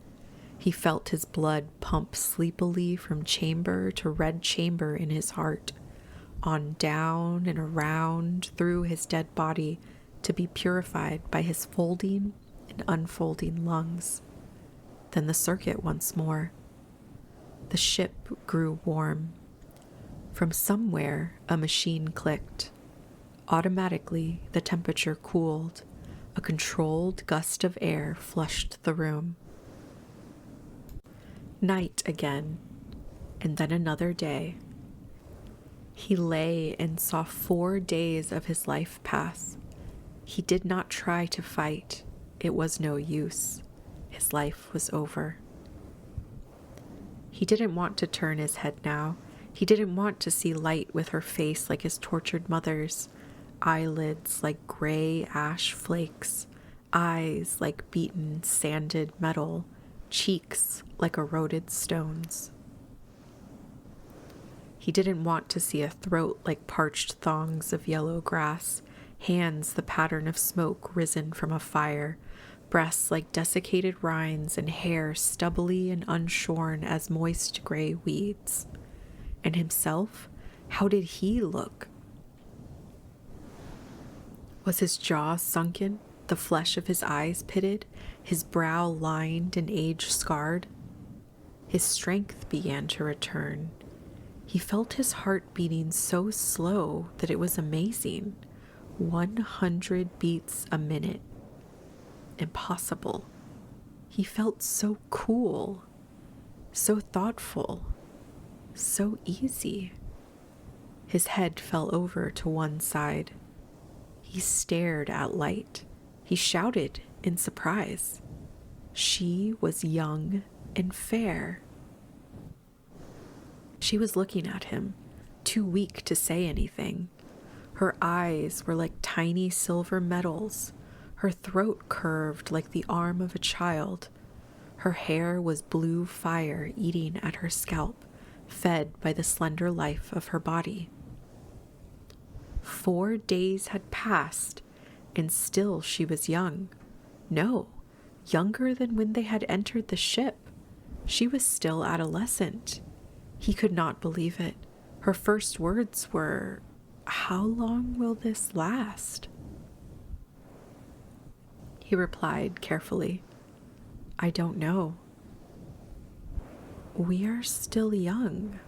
He felt his blood pump sleepily from chamber to red chamber in his heart, on down and around through his dead body to be purified by his folding and unfolding lungs. Then the circuit once more. The ship grew warm. From somewhere, a machine clicked. Automatically, the temperature cooled. A controlled gust of air flushed the room. Night again, and then another day. He lay and saw 4 days of his life pass. He did not try to fight. It was no use. His life was over. He didn't want to turn his head now. He didn't want to see light with her face like his tortured mother's, eyelids like gray ash flakes, eyes like beaten, sanded metal, cheeks like eroded stones. He didn't want to see a throat like parched thongs of yellow grass, hands the pattern of smoke risen from a fire, breasts like desiccated rinds, and hair stubbly and unshorn as moist gray weeds. And himself, how did he look? Was his jaw sunken, the flesh of his eyes pitted, his brow lined and age-scarred? His strength began to return. He felt his heart beating so slow that it was amazing. 100 beats a minute. Impossible. He felt so cool, so thoughtful, so easy. His head fell over to one side. He stared at Light. He shouted in surprise. She was young and fair. She was looking at him, too weak to say anything. Her eyes were like tiny silver medals. Her throat curved like the arm of a child. Her hair was blue fire eating at her scalp, fed by the slender life of her body. 4 days had passed, and still she was young. No, younger than when they had entered the ship. She was still adolescent. He could not believe it. Her first words were, "How long will this last?" He replied carefully, "I don't know. We are still young.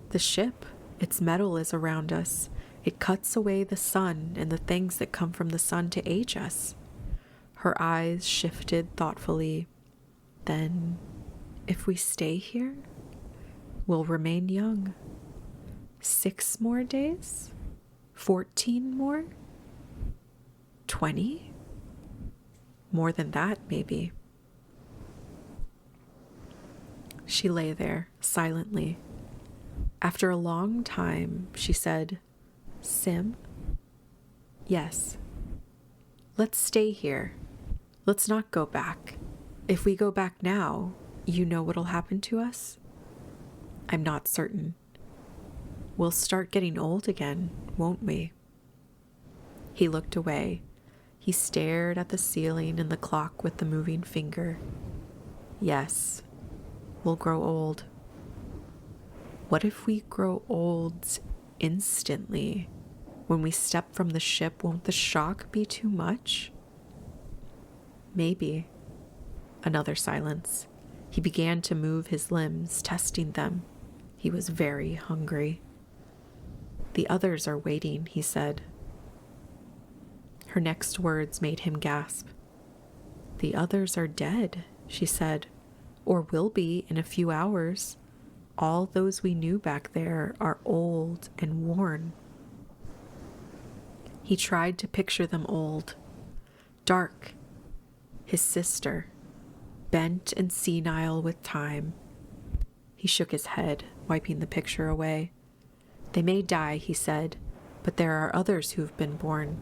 The ship, its metal is around us. It cuts away the sun and the things that come from the sun to age us." Her eyes shifted thoughtfully. "Then, if we stay here, we'll remain young. 6 more days? 14 more? 20? More than that, maybe." She lay there, silently. After a long time, she said, "Sim?" "Yes." "Let's stay here. Let's not go back. If we go back now, you know what'll happen to us?" "I'm not certain." "We'll start getting old again, won't we?" He looked away. He stared at the ceiling and the clock with the moving finger. "Yes, we'll grow old." "What if we grow old instantly? When we step from the ship, won't the shock be too much?" "Maybe." Another silence. He began to move his limbs, testing them. He was very hungry. "The others are waiting," he said. Her next words made him gasp. "The others are dead," she said, "or will be in a few hours. All those we knew back there are old and worn." He tried to picture them old, dark, his sister, bent and senile with time. He shook his head, wiping the picture away. "They may die," he said, "but there are others who've been born."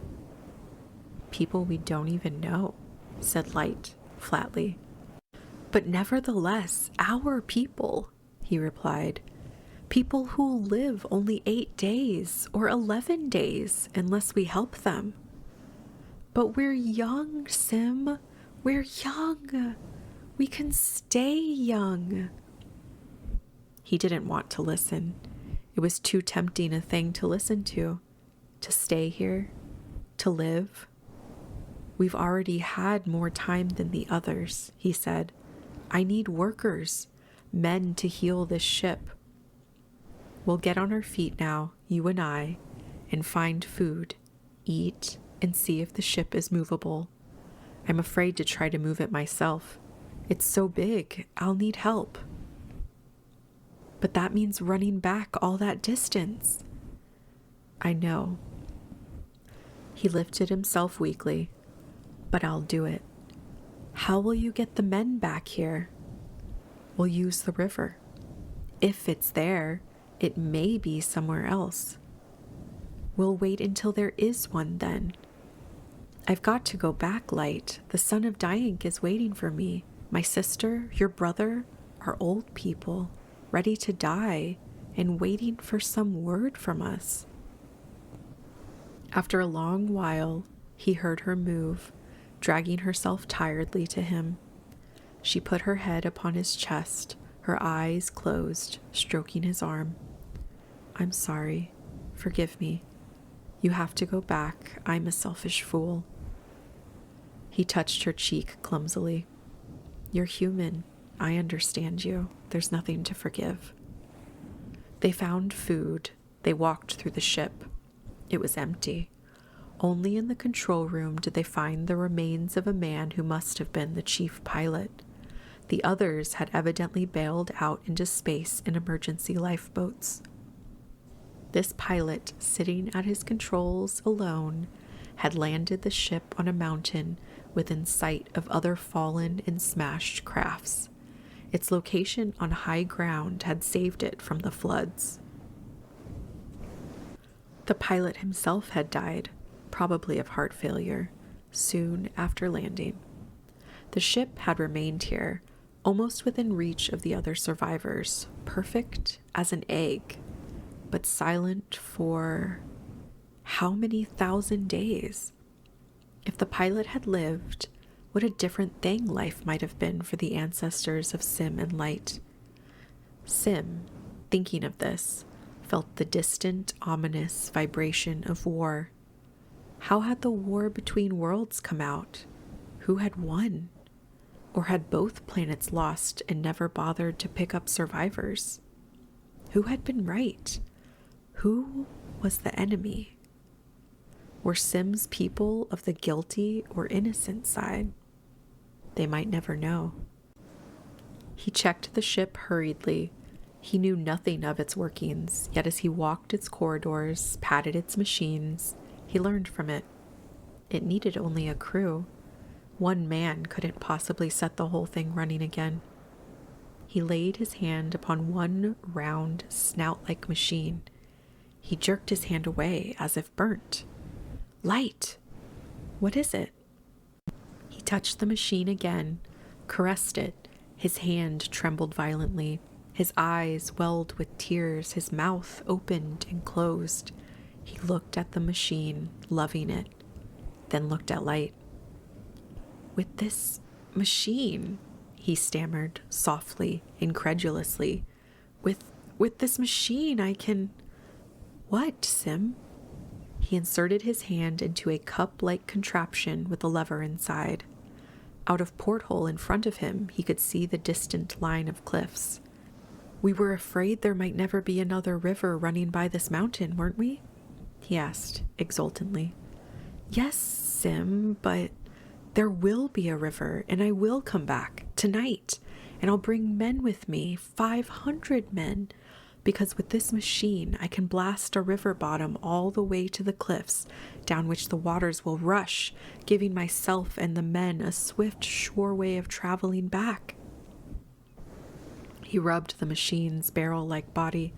"People we don't even know," said Light, flatly. "But nevertheless, our people," he replied. "People who'll live only 8 days or 11 days unless we help them." "But we're young, Sim. We're young. We can stay young." He didn't want to listen. It was too tempting a thing to listen to stay here, to live. "We've already had more time than the others," he said. "I need workers, men to heal this ship. We'll get on our feet now, you and I, and find food, eat, and see if the ship is movable. I'm afraid to try to move it myself. It's so big, I'll need help." "But that means running back all that distance." "I know." He lifted himself weakly. "But I'll do it." "How will you get the men back here?" "We'll use the river. If it's there, it may be somewhere else." "We'll wait until there is one then." "I've got to go back, Light. The son of Diank is waiting for me. My sister, your brother, are old people, ready to die and waiting for some word from us." After a long while, he heard her move, dragging herself tiredly to him. She put her head upon his chest, her eyes closed, stroking his arm. "I'm sorry. Forgive me. You have to go back. I'm a selfish fool." He touched her cheek clumsily. "You're human. I understand you. There's nothing to forgive." They found food. They walked through the ship. It was empty. Only in the control room did they find the remains of a man who must have been the chief pilot. The others had evidently bailed out into space in emergency lifeboats. This pilot, sitting at his controls alone, had landed the ship on a mountain within sight of other fallen and smashed crafts. Its location on high ground had saved it from the floods. The pilot himself had died, probably of heart failure, soon after landing. The ship had remained here, almost within reach of the other survivors, perfect as an egg, but silent for how many thousand days? If the pilot had lived, what a different thing life might have been for the ancestors of Sim and Light. Sim, thinking of this, felt the distant, ominous vibration of war. How had the war between worlds come out? Who had won? Or had both planets lost and never bothered to pick up survivors? Who had been right? Who was the enemy? Were Sim's people of the guilty or innocent side? They might never know. He checked the ship hurriedly. He knew nothing of its workings, yet as he walked its corridors, patted its machines, he learned from it. It needed only a crew. One man couldn't possibly set the whole thing running again. He laid his hand upon one round, snout-like machine. He jerked his hand away as if burnt. Light! What is it? He touched the machine again, caressed it. His hand trembled violently. His eyes welled with tears. His mouth opened and closed. He looked at the machine, loving it, then looked at Light. With this machine, he stammered softly, incredulously. With this machine, I can... What, Sim? He inserted his hand into a cup-like contraption with a lever inside. Out of porthole in front of him, he could see the distant line of cliffs. We were afraid there might never be another river running by this mountain, weren't we? He asked, exultantly. Yes, Sim, but there will be a river, and I will come back, tonight, and I'll bring men with me, 500 men, because with this machine I can blast a river bottom all the way to the cliffs, down which the waters will rush, giving myself and the men a swift, sure way of traveling back. He rubbed the machine's barrel-like body.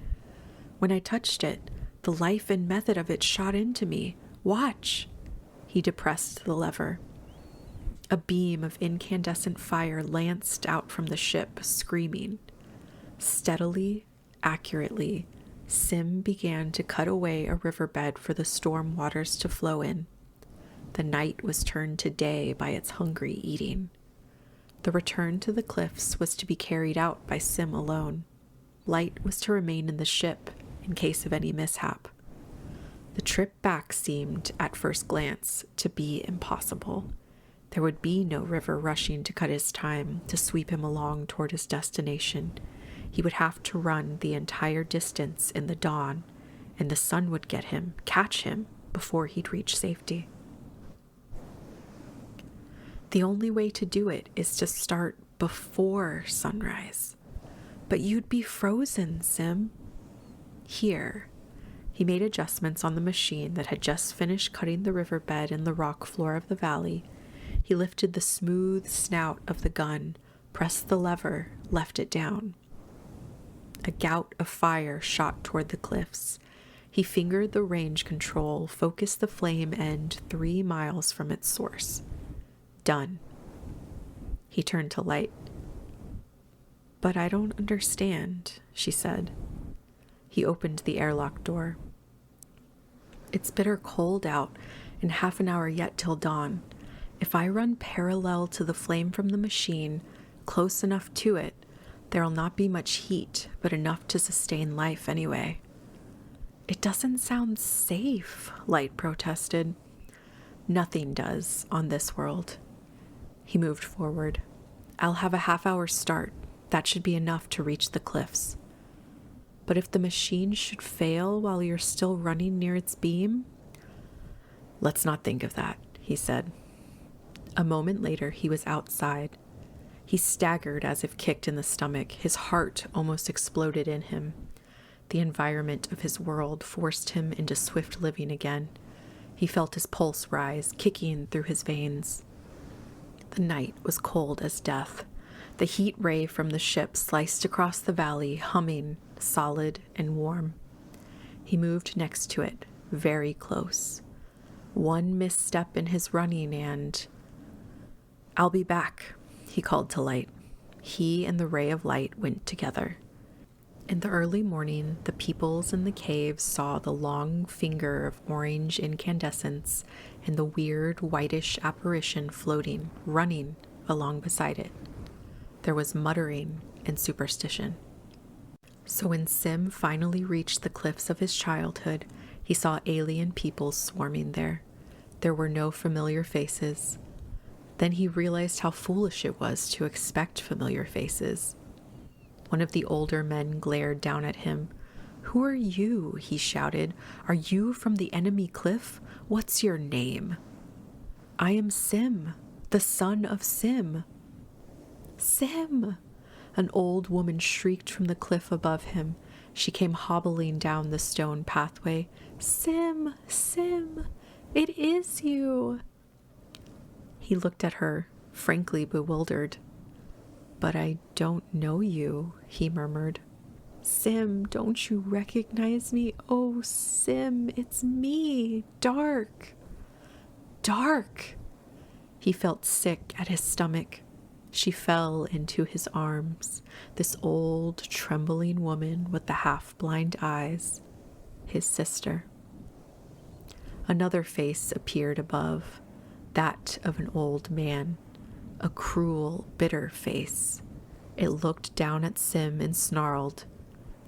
When I touched it, the life and method of it shot into me. Watch! He depressed the lever. A beam of incandescent fire lanced out from the ship, screaming. Steadily, accurately, Sim began to cut away a riverbed for the storm waters to flow in. The night was turned to day by its hungry eating. The return to the cliffs was to be carried out by Sim alone. Light was to remain in the ship in case of any mishap. The trip back seemed, at first glance, to be impossible. There would be no river rushing to cut his time, to sweep him along toward his destination. He would have to run the entire distance in the dawn, and the sun would get him, catch him, before he'd reach safety. The only way to do it is to start before sunrise. But you'd be frozen, Sim. Here. He made adjustments on the machine that had just finished cutting the riverbed in the rock floor of the valley. He lifted the smooth snout of the gun, pressed the lever, left it down. A gout of fire shot toward the cliffs. He fingered the range control, focused the flame end 3 miles from its source. Done. He turned to Light. But I don't understand, she said. He opened the airlock door. It's bitter cold out, and half an hour yet till dawn. If I run parallel to the flame from the machine, close enough to it, there'll not be much heat, but enough to sustain life anyway. It doesn't sound safe, Light protested. Nothing does on this world. He moved forward. I'll have a half-hour start. That should be enough to reach the cliffs. But if the machine should fail while you're still running near its beam? Let's not think of that, he said. A moment later, he was outside. He staggered as if kicked in the stomach. His heart almost exploded in him. The environment of his world forced him into swift living again. He felt his pulse rise, kicking through his veins. The night was cold as death. The heat ray from the ship sliced across the valley, humming, solid and warm. He moved next to it, very close. One misstep in his running and... "I'll be back," he called to Light. He and the ray of light went together. In the early morning, the peoples in the caves saw the long finger of orange incandescence and the weird whitish apparition floating, running along beside it. There was muttering and superstition. So when Sim finally reached the cliffs of his childhood, he saw alien peoples swarming there. There were no familiar faces. Then he realized how foolish it was to expect familiar faces. One of the older men glared down at him. "Who are you?" he shouted. "Are you from the enemy cliff? What's your name?" "I am Sim, the son of Sim." "Sim!" An old woman shrieked from the cliff above him. She came hobbling down the stone pathway. "Sim, Sim, it is you." He looked at her, frankly bewildered. "But I don't know you," he murmured. "Sim, don't you recognize me? Oh, Sim, it's me, Dark." Dark! He felt sick at his stomach. She fell into his arms, this old, trembling woman with the half-blind eyes, his sister. Another face appeared above, that of an old man, a cruel, bitter face. It looked down at Sim and snarled.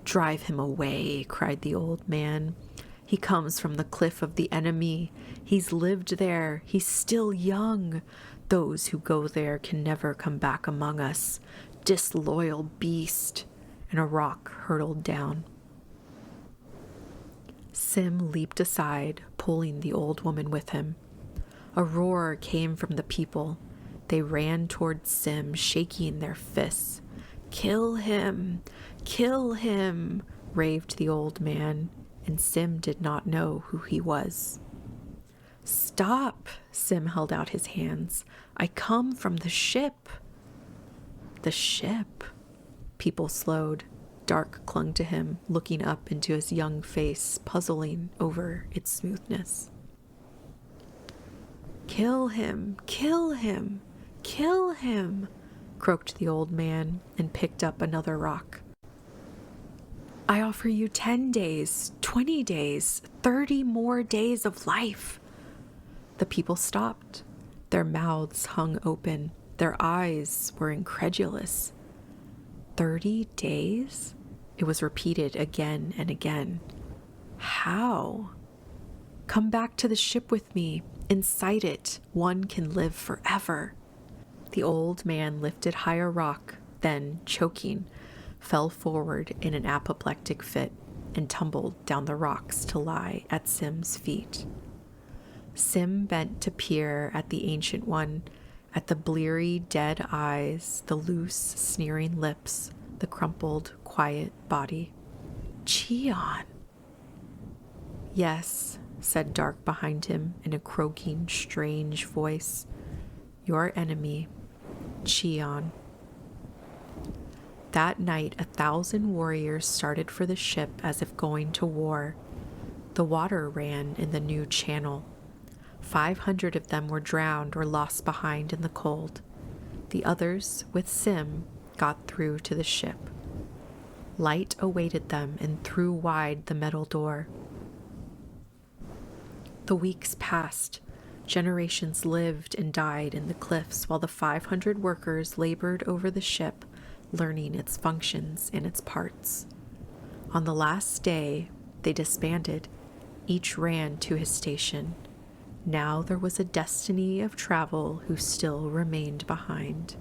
"Drive him away," cried the old man. "He comes from the cliff of the enemy. He's lived there. He's still young. Those who go there can never come back among us. Disloyal beast." And a rock hurtled down. Sim leaped aside, pulling the old woman with him. A roar came from the people. They ran toward Sim, shaking their fists. "Kill him! Kill him!" raved the old man, and Sim did not know who he was. "Stop!" Sim held out his hands. "I come from the ship." The ship? People slowed. Dark clung to him, looking up into his young face, puzzling over its smoothness. "Kill him! Kill him! Kill him!" croaked the old man, and picked up another rock. "I offer you 10 days, 20 days, 30 more days of life." The people stopped. Their mouths hung open. Their eyes were incredulous. 30 days? It was repeated again and again. How? "Come back to the ship with me. Inside it, one can live forever." The old man lifted high a rock, then, choking, fell forward in an apoplectic fit and tumbled down the rocks to lie at Sim's feet. Sim bent to peer at the Ancient One, at the bleary, dead eyes, the loose, sneering lips, the crumpled, quiet body. "Cheon!" "Yes," said Dark behind him in a croaking, strange voice. "Your enemy, Cheon." That night, 1,000 warriors started for the ship as if going to war. The water ran in the new channel. 500 of them were drowned or lost behind in the cold. The others, with Sim, got through to the ship. Light awaited them and threw wide the metal door. The weeks passed. Generations lived and died in the cliffs while the 500 workers labored over the ship, learning its functions and its parts. On the last day, they disbanded. Each ran to his station. Now there was a destiny of travel who still remained behind.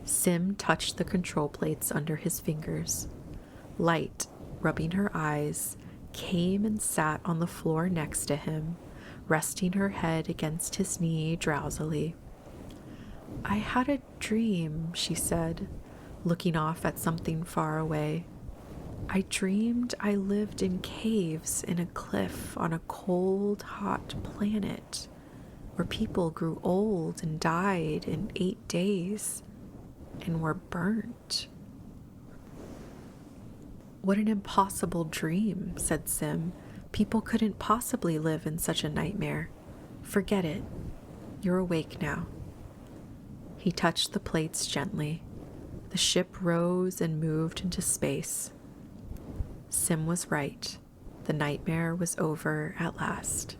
Sim touched the control plates under his fingers. Light, rubbing her eyes, came and sat on the floor next to him, resting her head against his knee drowsily. "I had a dream," she said, looking off at something far away. "I dreamed I lived in caves in a cliff on a cold, hot planet where people grew old and died in 8 days and were burnt." "What an impossible dream," said Sim. "People couldn't possibly live in such a nightmare. Forget it. You're awake now." He touched the plates gently. The ship rose and moved into space. Sim was right. The nightmare was over at last.